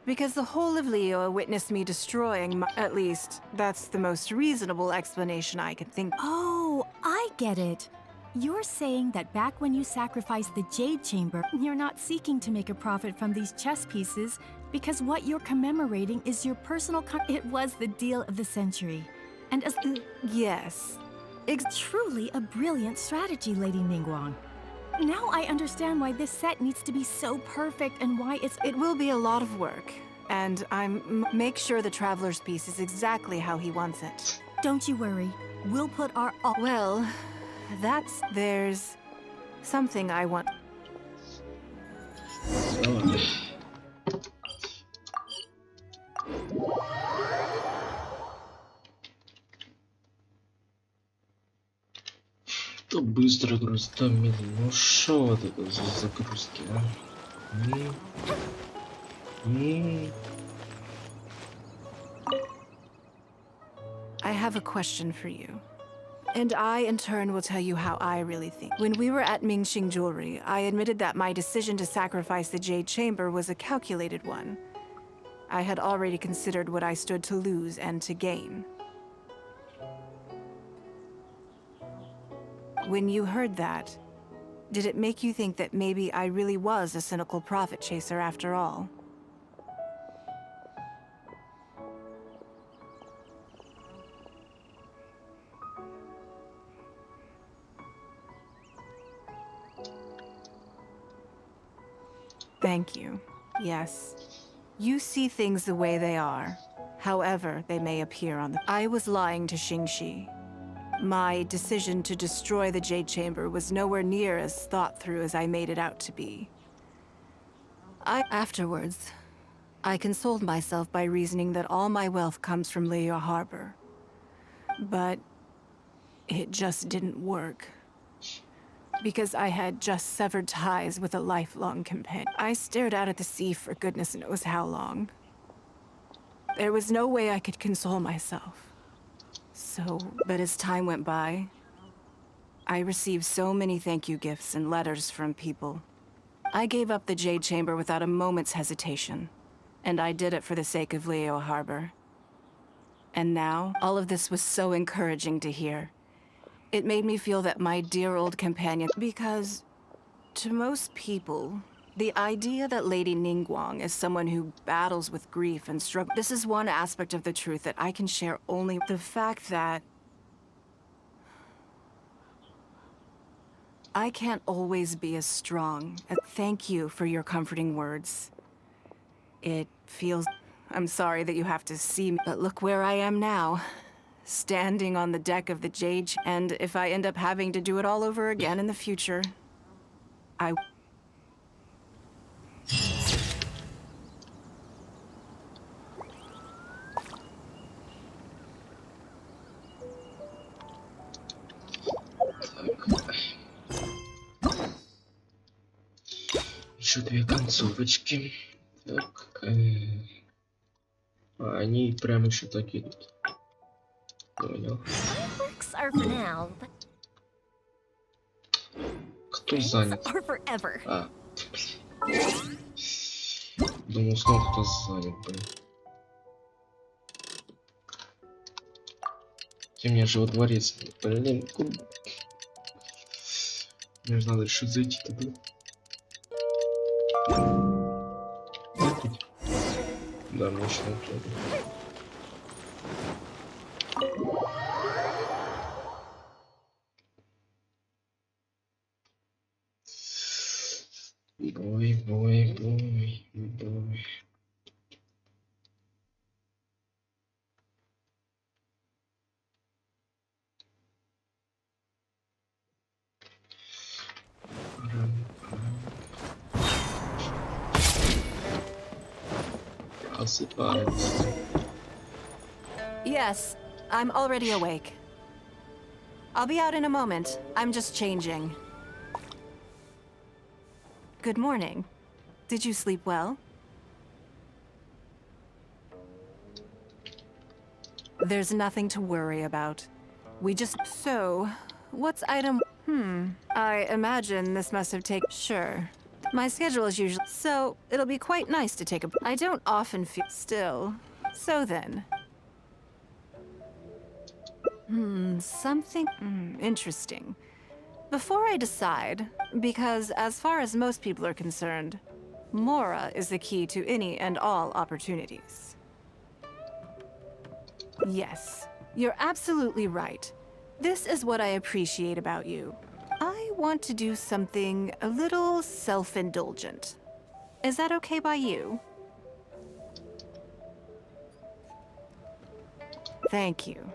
Because the whole of Leo witnessed me destroying my... At least, that's the most reasonable explanation I can think of.
Oh, I get it. You're saying that back when you sacrificed the Jade Chamber, you're not seeking to make a profit from these chess pieces because what you're commemorating is your personal It was the deal of the century. And as...
Yes.
Truly a brilliant strategy, Lady Ning Guan. Now I understand why this set needs to be so perfect and why it's...
It will be a lot of work. And make sure the Traveler's piece is exactly how he wants it.
Don't you worry. We'll put our all...
Well... There's something I want.
То быстро грузит, то медленно. Ну шо вот это за загрузки, а?
I have a question for you. And I, in turn, will tell you how I really think. When we were at Mingxing Jewelry, I admitted that my decision to sacrifice the Jade Chamber was a calculated one. I had already considered what I stood to lose and to gain. When you heard that, did it make you think that maybe I really was a cynical profit chaser after all? Thank you. Yes. You see things the way they are, however they may appear on the... I was lying to Xingxi. My decision to destroy the Jade Chamber was nowhere near as thought through as I made it out to be. Afterwards, I consoled myself by reasoning that all my wealth comes from Liyue Harbor. But it just didn't work. Because I had just severed ties with a lifelong companion. I stared out at the sea for goodness knows how long. There was no way I could console myself. But as time went by, I received so many thank you gifts and letters from people. I gave up the Jade Chamber without a moment's hesitation. And I did it for the sake of Liyue Harbor. And now, all of this was so encouraging to hear. It made me feel that my dear old companion... Because, to most people, the idea that Lady Nin Guan is someone who battles with grief and struggle... This is one aspect of the truth that I can share only... The fact that... I can't always be as strong. Thank you for your comforting words. It feels... I'm sorry that you have to see me, but look where I am now. Standing on the deck of the Jade, and if I end up having to do it all over again in the future, I...
Еще две концовочки. Так, они прям еще так идут. Понял.
Fireworks are for now, but
Кто
thanks
занят?
are forever.
А. Думал, снова кто занят, блин. И мне же во дворец. Блин, куда? Мне же надо решить зайти туда. Да, мощно тоже. Бой. Просыпается.
Yes, I'm already awake. I'll be out in a moment. I'm just changing. Good morning. Did you sleep well? There's nothing to worry about. We just... So, what's item... I imagine this must have taken... Sure. My schedule is usually... So, it'll be quite nice to take a... I don't often feel... Still. So then... Something... interesting. Before I decide, because as far as most people are concerned, Mora is the key to any and all opportunities. Yes, you're absolutely right. This is what I appreciate about you. I want to do something a little self-indulgent. Is that okay by you? Thank you.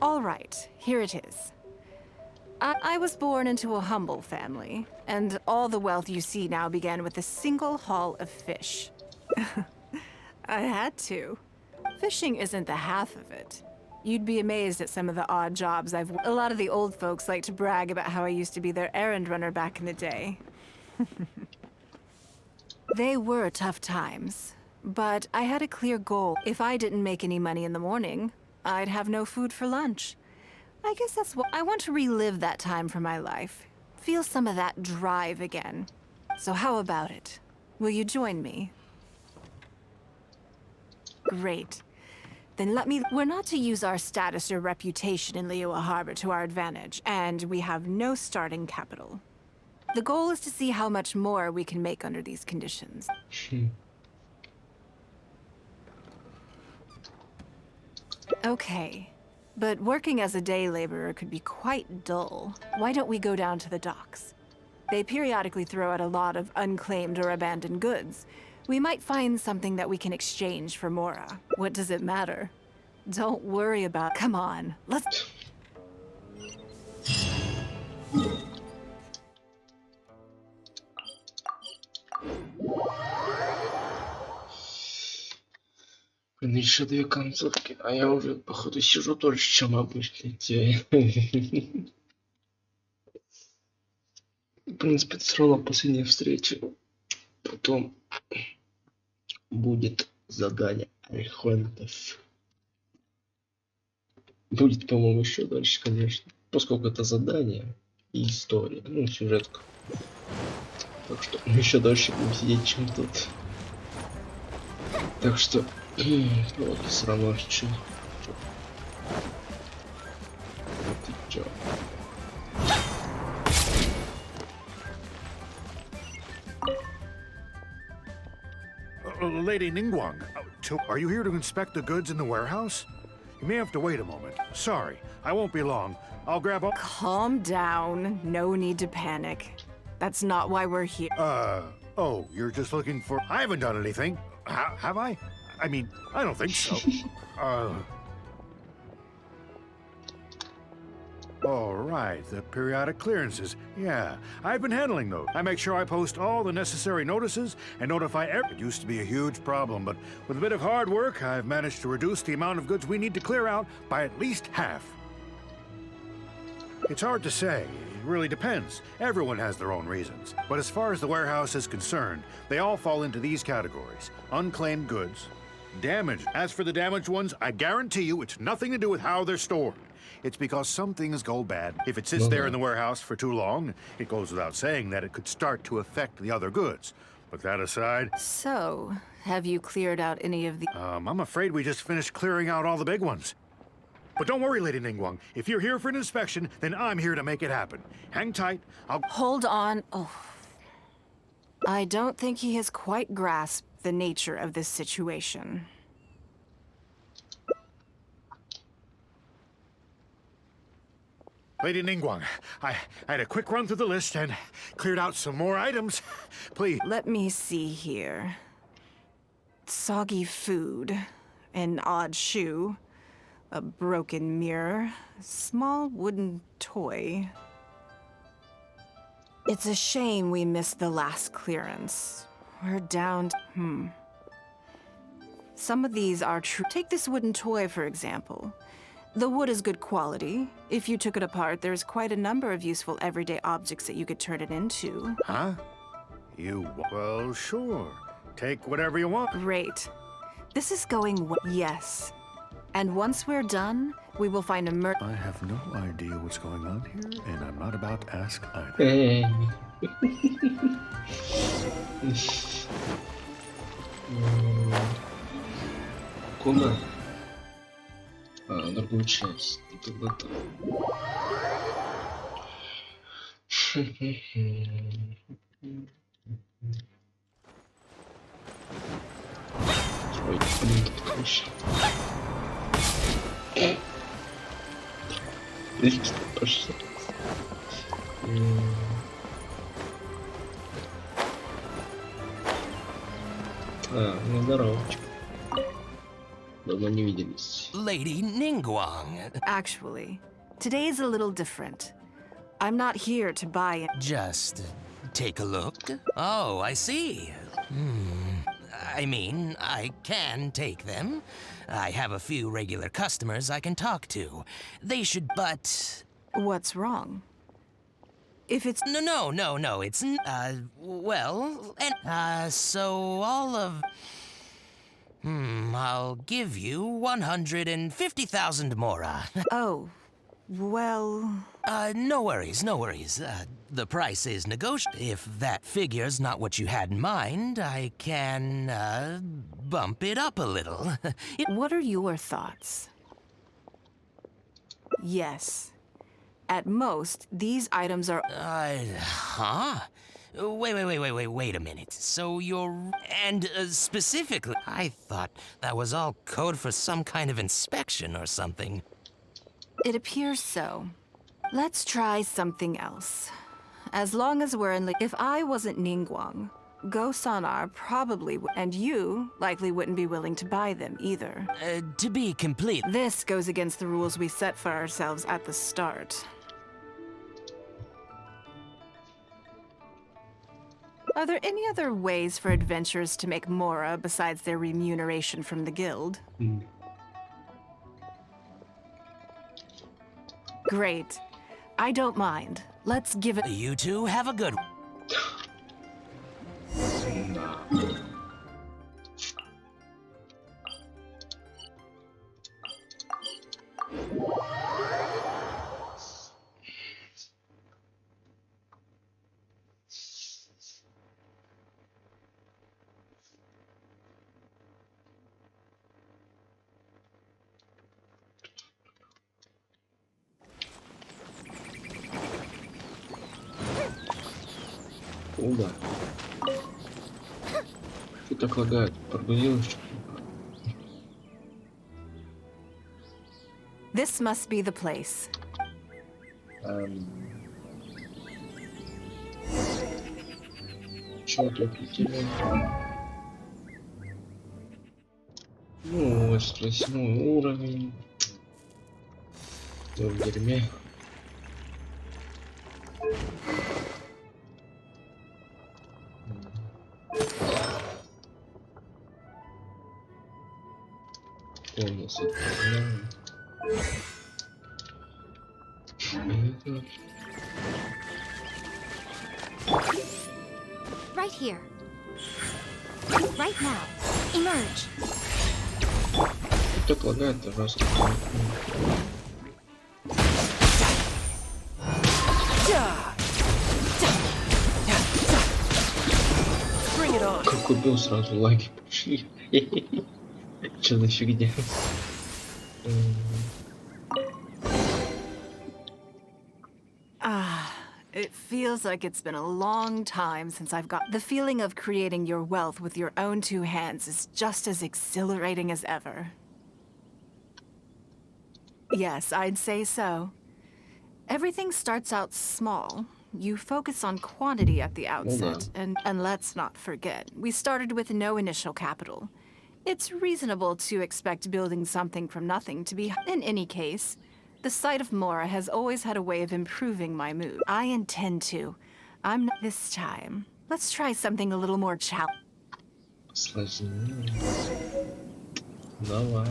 All right, here it is. I was born into a humble family, and all the wealth you see now began with a single haul of fish. I had to. Fishing isn't the half of it. You'd be amazed at some of the odd jobs I've... A lot of the old folks like to brag about how I used to be their errand runner back in the day. They were tough times, but I had a clear goal. If I didn't make any money in the morning, I'd have no food for lunch. I guess that's what... I want to relive that time for my life. Feel some of that drive again. So how about it? Will you join me? Great. Then let me... We're not to use our status or reputation in Liyue Harbor to our advantage, and we have no starting capital. The goal is to see how much more we can make under these conditions. Okay. But working as a day laborer could be quite dull. Why don't we go down to the docks? They periodically throw out a lot of unclaimed or abandoned goods. We might find something that we can exchange for Mora. What does it matter? Don't worry about. Come on, let's.
Блин, еще две концовки, а я уже, походу, сижу дольше, чем обычно. В принципе, это все равно последняя встреча. Потом будет задание архонтов. Будет, по-моему, еще дальше, конечно. Поскольку это задание и история, ну, сюжетка. Так что мы еще дольше будем сидеть, чем тут. Так что, вот, все равно чё. Ты чё?
Lady Nин Gуan, are you here to inspect the goods in the warehouse? You may have to wait a moment. Sorry, I won't be long. I'll grab all—
Calm down. No need to panic. That's not why we're here.
Oh, you're just looking for— I haven't done anything. Have I? I mean, I don't think so. All right, the periodic clearances. Yeah, I've been handling those. I make sure I post all the necessary notices and notify everyone. It used to be a huge problem, but with a bit of hard work, I've managed to reduce the amount of goods we need to clear out by at least half. It's hard to say. It really depends. Everyone has their own reasons. But as far as the warehouse is concerned, they all fall into these categories: unclaimed goods, damaged. As for the damaged ones, I guarantee you it's nothing to do with how they're stored. It's because some things go bad. If it sits there in the warehouse for too long, it goes without saying that it could start to affect the other goods. But that aside—
So, have you cleared out any of the—
I'm afraid we just finished clearing out all the big ones. But don't worry, Lady Nин Gуan. If you're here for an inspection, then I'm here to make it happen. Hang tight.
Hold on. Oh. I don't think he has quite grasped the nature of this situation.
Lady Nин Gуan, I had a quick run through the list and cleared out some more items. Please.
Let me see here. Soggy food, an odd shoe, a broken mirror, small wooden toy. It's a shame we missed the last clearance. We're down to— Some of these are true. Take this wooden toy, for example. The wood is good quality. If you took it apart, there's quite a number of useful everyday objects that you could turn it into.
Huh? Well, sure. Take whatever you want.
Great. This is going well. Yes. And once we're done, we will find a
I have no idea what's going on here, and I'm not about to ask either.
Hey. Куда? Другую часть. Тогда так. Ой, блин, тут крыша. Видите, пошли. Ну здорово. Давно не виделись.
Lady Nин Gуan.
Actually, today's a little different. I'm not here to buy it.
Just take a look. Oh, I see. I mean, I can take them. I have a few regular customers I can talk to. They should, but...
What's wrong? If it's—
No, it's, well, and, so all of... I'll give you 150,000 mora.
Oh, well...
No worries. The price is negotiable. If that figure's not what you had in mind, I can, bump it up a little.
What are your thoughts? Yes. At most, these items are—
Huh? Wait a minute. So you're... And specifically, I thought that was all code for some kind of inspection or something.
It appears so. Let's try something else. as long as we're in if I wasn't Ning Guan, Go Sonar probably and you likely wouldn't be willing to buy them either.
To be complete.
This goes against the rules we set for ourselves at the start. Are there any other ways for adventurers to make Mora besides their remuneration from the guild? Great. I don't mind. Let's give it.
You two have a good one.
Удар. Что так лагает? Прогрузилось?
This must be the place.
Чё отвратительно? Ну, 8 уровень. Я в дерьме. Что у нас отправляем?
Right here. Right now. Emerge.
Так лагает, пожалуйста. Как убил, сразу лаги пошли. Что за фигня?
It feels like it's been a long time since I've got... The feeling of creating your wealth with your own two hands is just as exhilarating as ever. Yes, I'd say so. Everything starts out small. You focus on quantity at the outset, and let's not forget, we started with no initial capital. It's reasonable to expect building something from nothing to be... In any case, the sight of Mora has always had a way of improving my mood. I intend to. I'm not this time. Let's try something a little more challenging.
Сложнее. Давай.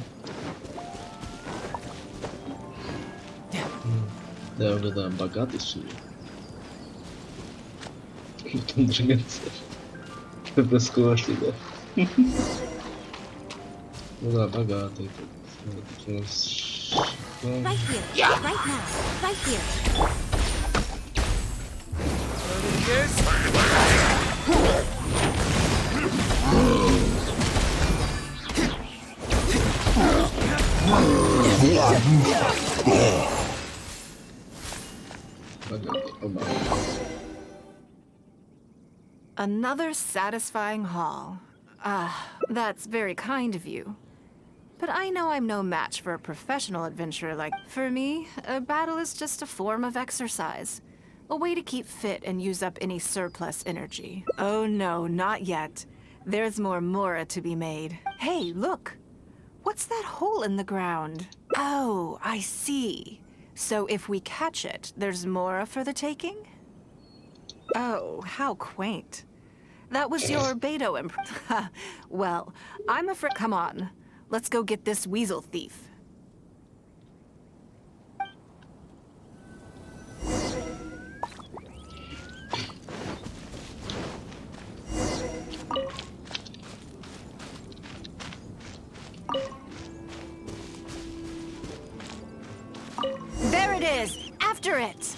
Да, богатый судья. Там жмется. Это сквозь, да. Ну да, богатый.
Right here. Right now. Right here.
Another satisfying haul. That's very kind of you. But I know I'm no match for a professional adventurer like... For me, a battle is just a form of exercise. A way to keep fit and use up any surplus energy. Oh no, not yet. There's more Mora to be made. Hey, look! What's that hole in the ground? Oh, I see. So if we catch it, there's Mora for the taking? Oh, how quaint. That was your Beto imp... Well, I'm afraid... Come on. Let's go get this weasel thief. There it is! After it!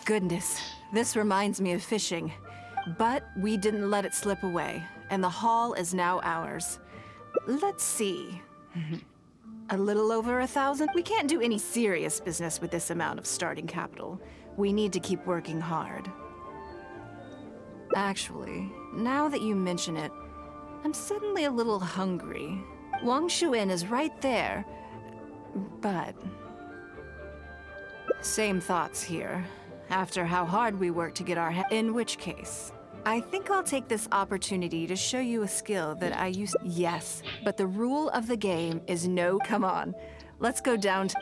Goodness, this reminds me of fishing. But we didn't let it slip away, and the haul is now ours. Let's see. A little over 1,000? We can't do any serious business with this amount of starting capital. We need to keep working hard. Actually, now that you mention it, I'm suddenly a little hungry. Wang Shuin is right there. But... same thoughts here. After how hard we worked to get our in which case, I think I'll take this opportunity to show you a skill that I used. Yes, but the rule of the game is no. Come on, let's go down to...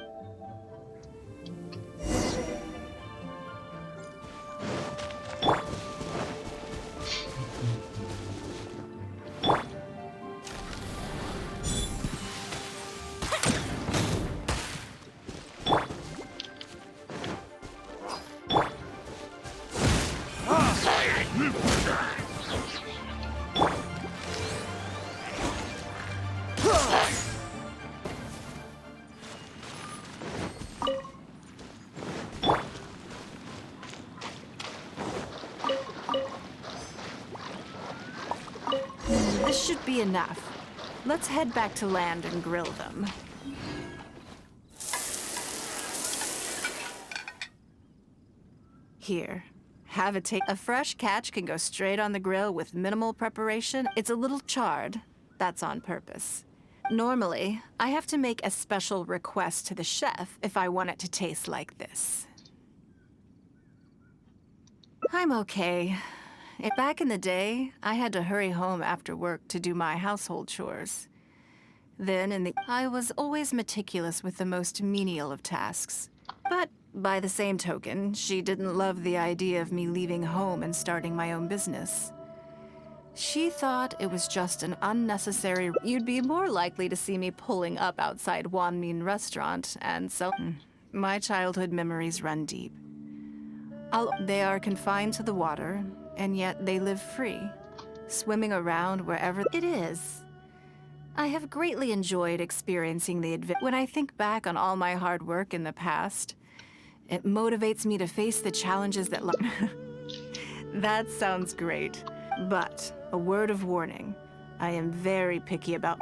This should be enough. Let's head back to land and grill them. Here, have a take. A fresh catch can go straight on the grill with minimal preparation. It's a little charred. That's on purpose. Normally, I have to make a special request to the chef if I want it to taste like this. I'm okay. Back in the day, I had to hurry home after work to do my household chores. Then I was always meticulous with the most menial of tasks. But by the same token, she didn't love the idea of me leaving home and starting my own business. She thought it was just an unnecessary... You'd be more likely to see me pulling up outside Wanmin restaurant, and so... My childhood memories run deep. They are confined to the water, and yet they live free, swimming around wherever it is. I have greatly enjoyed experiencing the adventure. When I think back on all my hard work in the past, it motivates me to face the challenges that That sounds great, but a word of warning. I am very picky about...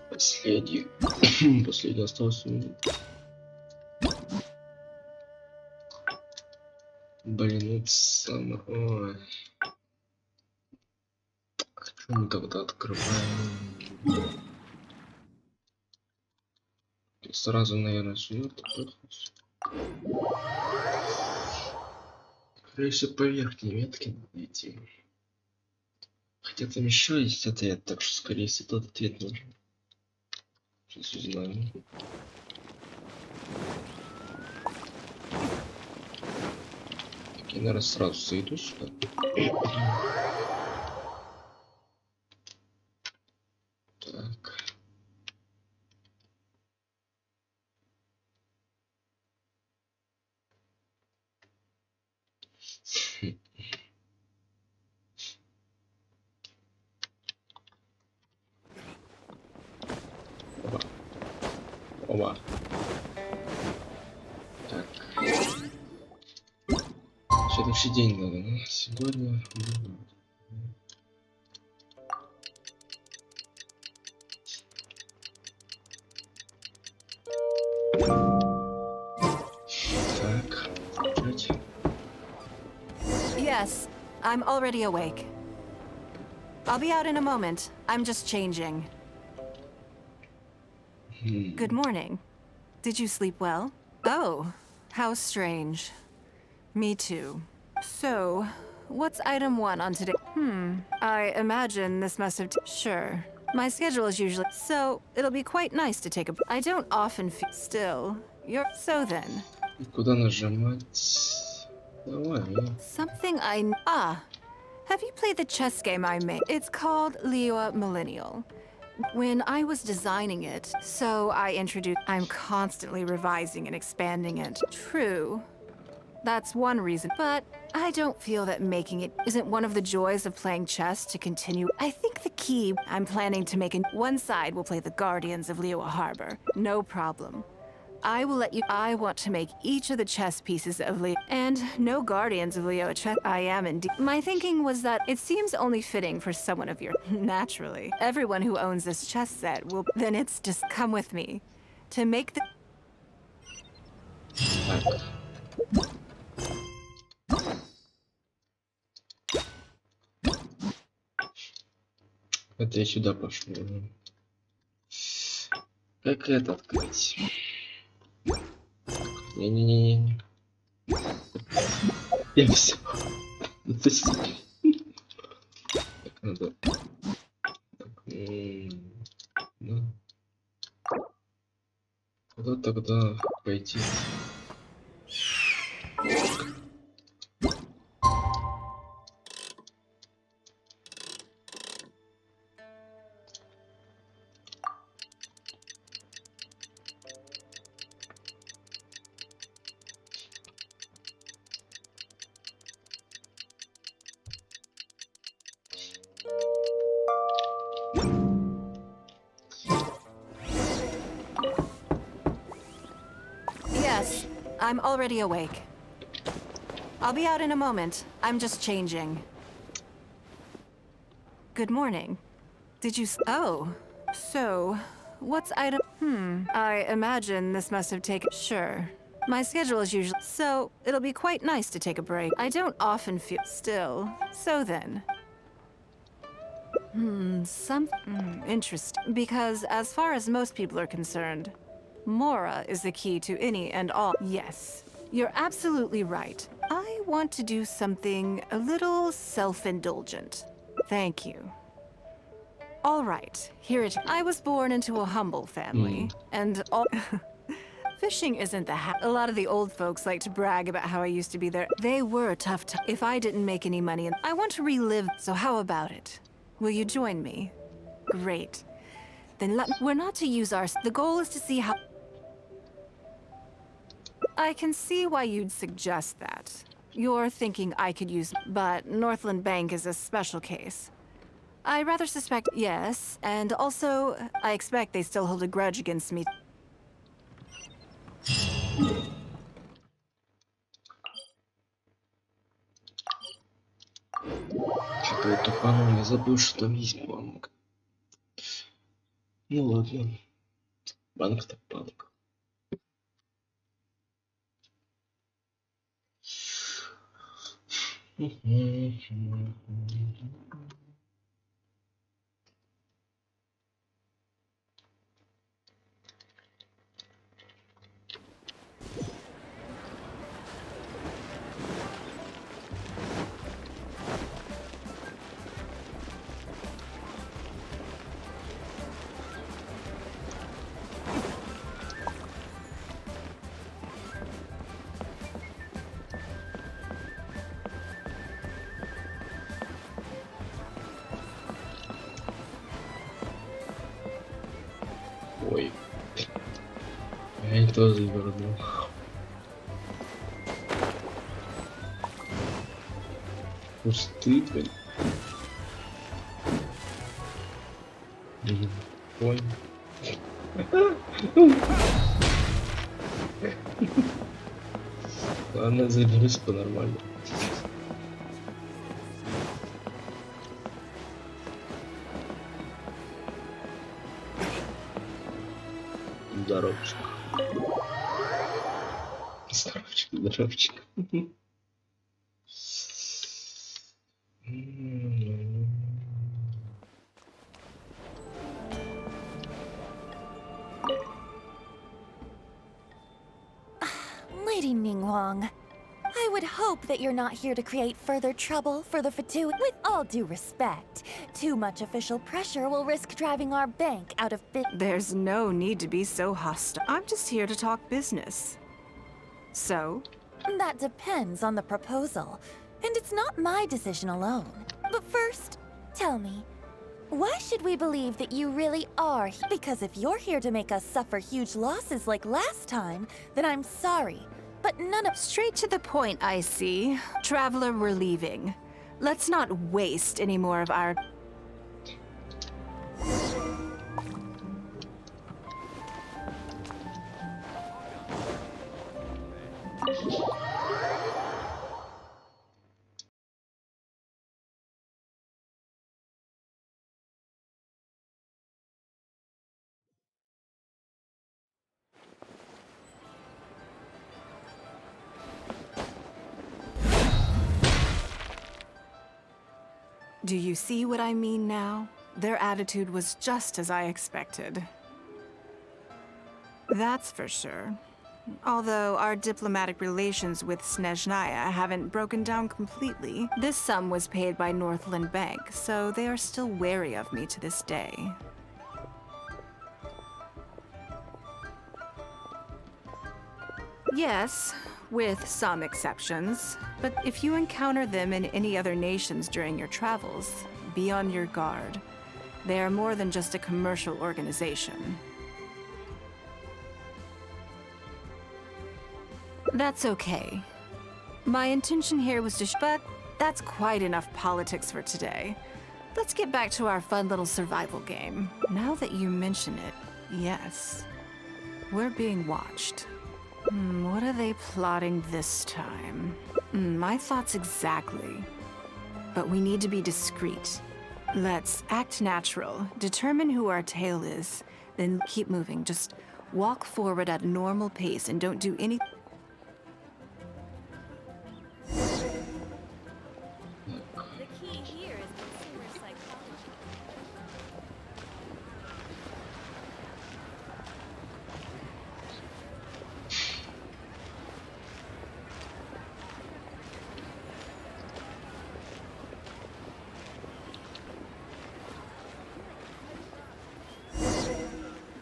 Последний. Последний остался. Блин, это самое... Ой. Почему мы тогда открываем? Сразу, наверное, сюда. Скорее всего, по верхней ветке надо идти. Хотя там еще есть ответ, так что, скорее всего, тот ответ нужен. Сейчас узнаем. Так, я, наверное, сразу зайду сюда. Так. Оба. Так. Следующий день надо, да? Сегодня. Так. Опять.
Yes, I'm already awake. I'll be out in a moment. I'm just changing. Good morning. Did you sleep well? Oh, how strange. Me too. So, what's item 1 on today? I imagine this must have... Sure. My schedule is usually... So, it'll be quite nice to take a... I don't often feel... Still, you're... So then...
Куда нажимать? Давай.
Something I... Have you played the chess game I made? It's called Leo Millennial. When I was designing it, so I introduced... I'm constantly revising and expanding it. True. That's one reason, but I don't feel that making it isn't one of the joys of playing chess to continue. I think the key I'm planning to make one side will play the Guardians of Liyue Harbor. No problem. I will let you... I want to make each of the chess pieces of Liyue... And no Guardians of Liyue chess... I am indeed... My thinking was that it seems only fitting for someone of your... Naturally. Everyone who owns this chess set will... Then it's just come with me. To make the...
Так. Это я сюда пошел. Как это открыть? Не-не-не-не. Я все. Так, надо. Так, ну, куда тогда пойти?
Yes, I'm already awake. I'll be out in a moment. I'm just changing. Good morning. Did you Oh, so, what's item? I imagine this must have taken. Sure. My schedule is usually. So, it'll be quite nice to take a break. I don't often feel. Still. So then. Interesting. Because as far as most people are concerned, Mora is the key to any and all. Yes, you're absolutely right. I want to do something a little self-indulgent. Thank you. All right, here it is. I was born into a humble family, and all... Fishing isn't the A lot of the old folks like to brag about how I used to be there. They were tough If I didn't make any money, I want to relive. So how about it? Will you join me? Great. Then we're not to use our... The goal is to see how... I can see why you'd suggest that. You're thinking I could use... But Northland Bank is a special case. I rather suspect... Yes, and also, I expect they still hold a grudge against me.
Что-то я тупанул, я забыл, что там есть банк. Ну ладно. Банк так банк. Ой. Я не то завернул. Пусты, блин. Понял. Ладно, заберусь по-нормально. Здоровчик. Здоровчик, здоровчик.
Lady Ning Wang, I would hope that you're not here to create further trouble for the Fatu. With all due respect, too much official pressure will risk driving our bank out of
There's no need to be so hostile. I'm just here to talk business. So?
That depends on the proposal, and it's not my decision alone. But first, tell me, why should we believe that you really are here? Because if you're here to make us suffer huge losses like last time, then I'm sorry. But none of...
Straight to the point, I see. Traveler, we're leaving. Let's not waste any more of our... Do you see what I mean now? Their attitude was just as I expected. That's for sure. Although our diplomatic relations with Snezhnaya haven't broken down completely, this sum was paid by Northland Bank, so they are still wary of me to this day. Yes, with some exceptions. But if you encounter them in any other nations during your travels, be on your guard. They are more than just a commercial organization. That's okay. My intention here was to but that's quite enough politics for today. Let's get back to our fun little survival game. Now that you mention it, yes. We're being watched. What are they plotting this time? My thoughts exactly. But we need to be discreet. Let's act natural, determine who our tail is, then keep moving. Just walk forward at a normal pace and don't do anything.
The key here is consumer psychology.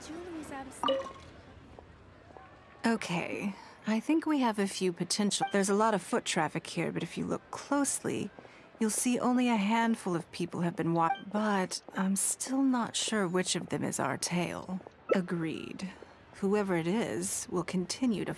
Jewelry's out of stock.
Okay, I think we have a few potential. There's a lot of foot traffic here, but if you look closely, you'll see only a handful of people have been watching. But I'm still not sure which of them is our tail. Agreed. Whoever it is will continue to.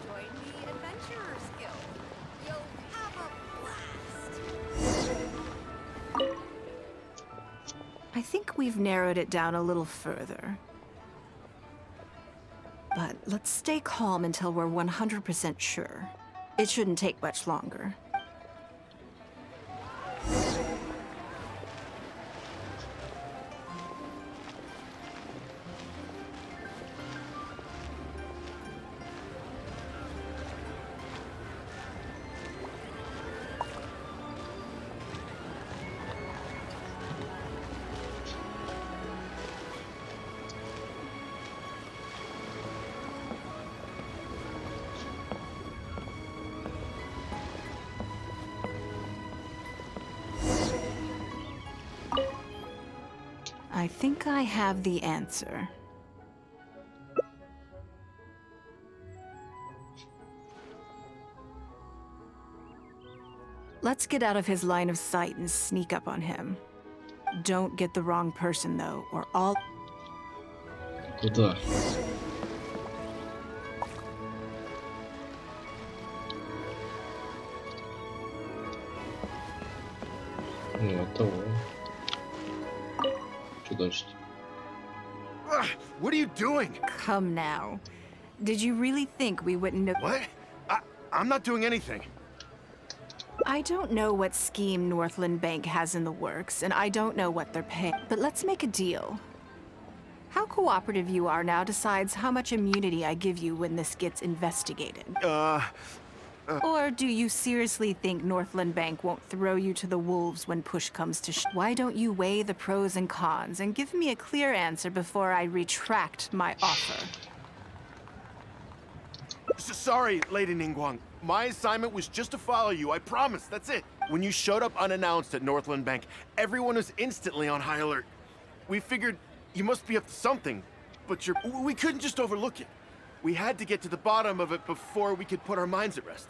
Join the Adventurers Guild. You'll have a blast.
I think we've narrowed it down a little further. But let's stay calm until we're 100% sure. It shouldn't take much longer. I think I have the answer. Let's get out of his line of sight and sneak up on him. Don't get the wrong person, though, or all...
Куда? Ну, от того. Что дальше?
What are you doing?
Come now. Did you really think we wouldn't know?
What? I'm not doing anything.
I don't know what scheme Northland Bank has in the works, and I don't know what they're paying. But let's make a deal. How cooperative you are now decides how much immunity I give you when this gets investigated. Or do you seriously think Northland Bank won't throw you to the wolves when push comes to Why don't you weigh the pros and cons and give me a clear answer before I retract my offer?
Sorry, Lady Ning Guan. My assignment was just to follow you, I promise, that's it. When you showed up unannounced at Northland Bank, everyone was instantly on high alert. We figured you must be up to something, but we couldn't just overlook it. We had to get to the bottom of it before we could put our minds at rest.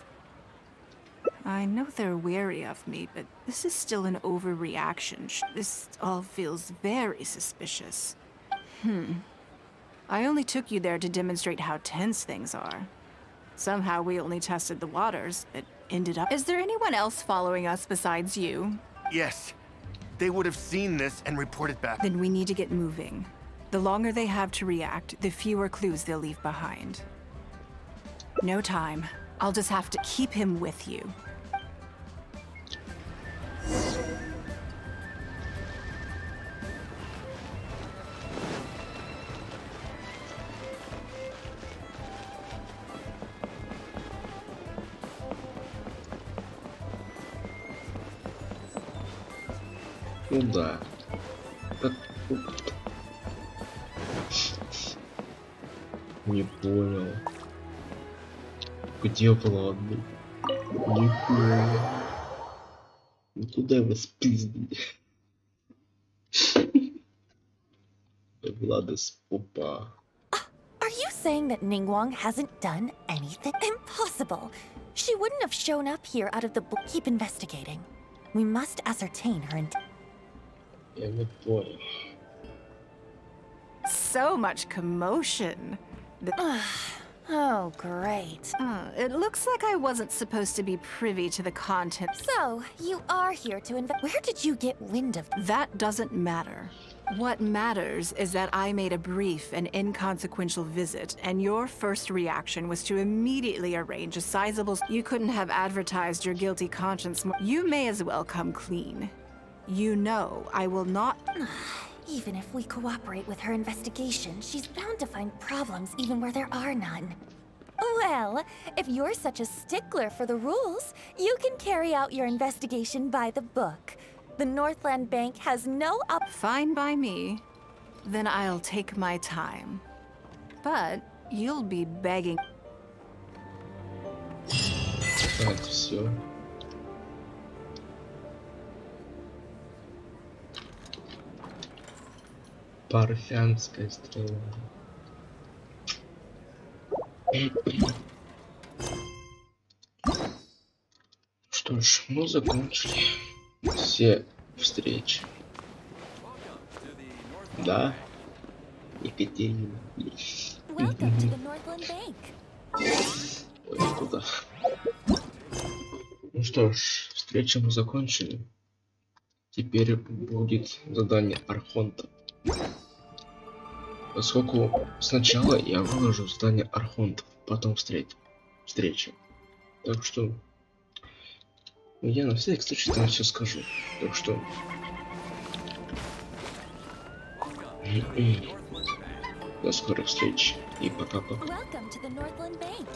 I know they're wary of me, but this is still an overreaction. This all feels very suspicious. I only took you there to demonstrate how tense things are. Somehow we only tested the waters, but ended up... Is there anyone else following us besides you?
Yes. They would have seen this and reported back.
Then we need to get moving. The longer they have to react, the fewer clues they'll leave behind. No time. I'll just have to keep him with you.
Ну да. Так, не понял. Где план? Не понял. Ну куда вы спиздили? Влада с попа.
Are you saying that Ning Guan hasn't done anything? Impossible! She wouldn't have shown up here out of the blue. Keep investigating. We must ascertain her intent.
Я не понял.
So much commotion.
Oh, great.
It looks like I wasn't supposed to be privy to the content.
So, you are here to Where did you get wind of
That doesn't matter. What matters is that I made a brief and inconsequential visit, and your first reaction was to immediately arrange a sizable... You couldn't have advertised your guilty conscience more. You may as well come clean. You know I will not...
Even if we cooperate with her investigation, she's bound to find problems even where there are none. Well, if you're such a stickler for the rules, you can carry out your investigation by the book. The Northland Bank has no
Fine by me. Then I'll take my time. But you'll be begging...
Это все. Парфянская стрела. Что ж, мы закончили все встречи. Да, Екатерина.
Welcome to the Northland Bank.
Ой, куда? Ну что ж, встречу мы закончили. Теперь будет задание Архонта. Поскольку сначала я выложу задание Архонтов, потом встреча. Так что я на всякий случай там все скажу. Так что до скорых встреч и пока-пока.
Welcome to the Northland Bank.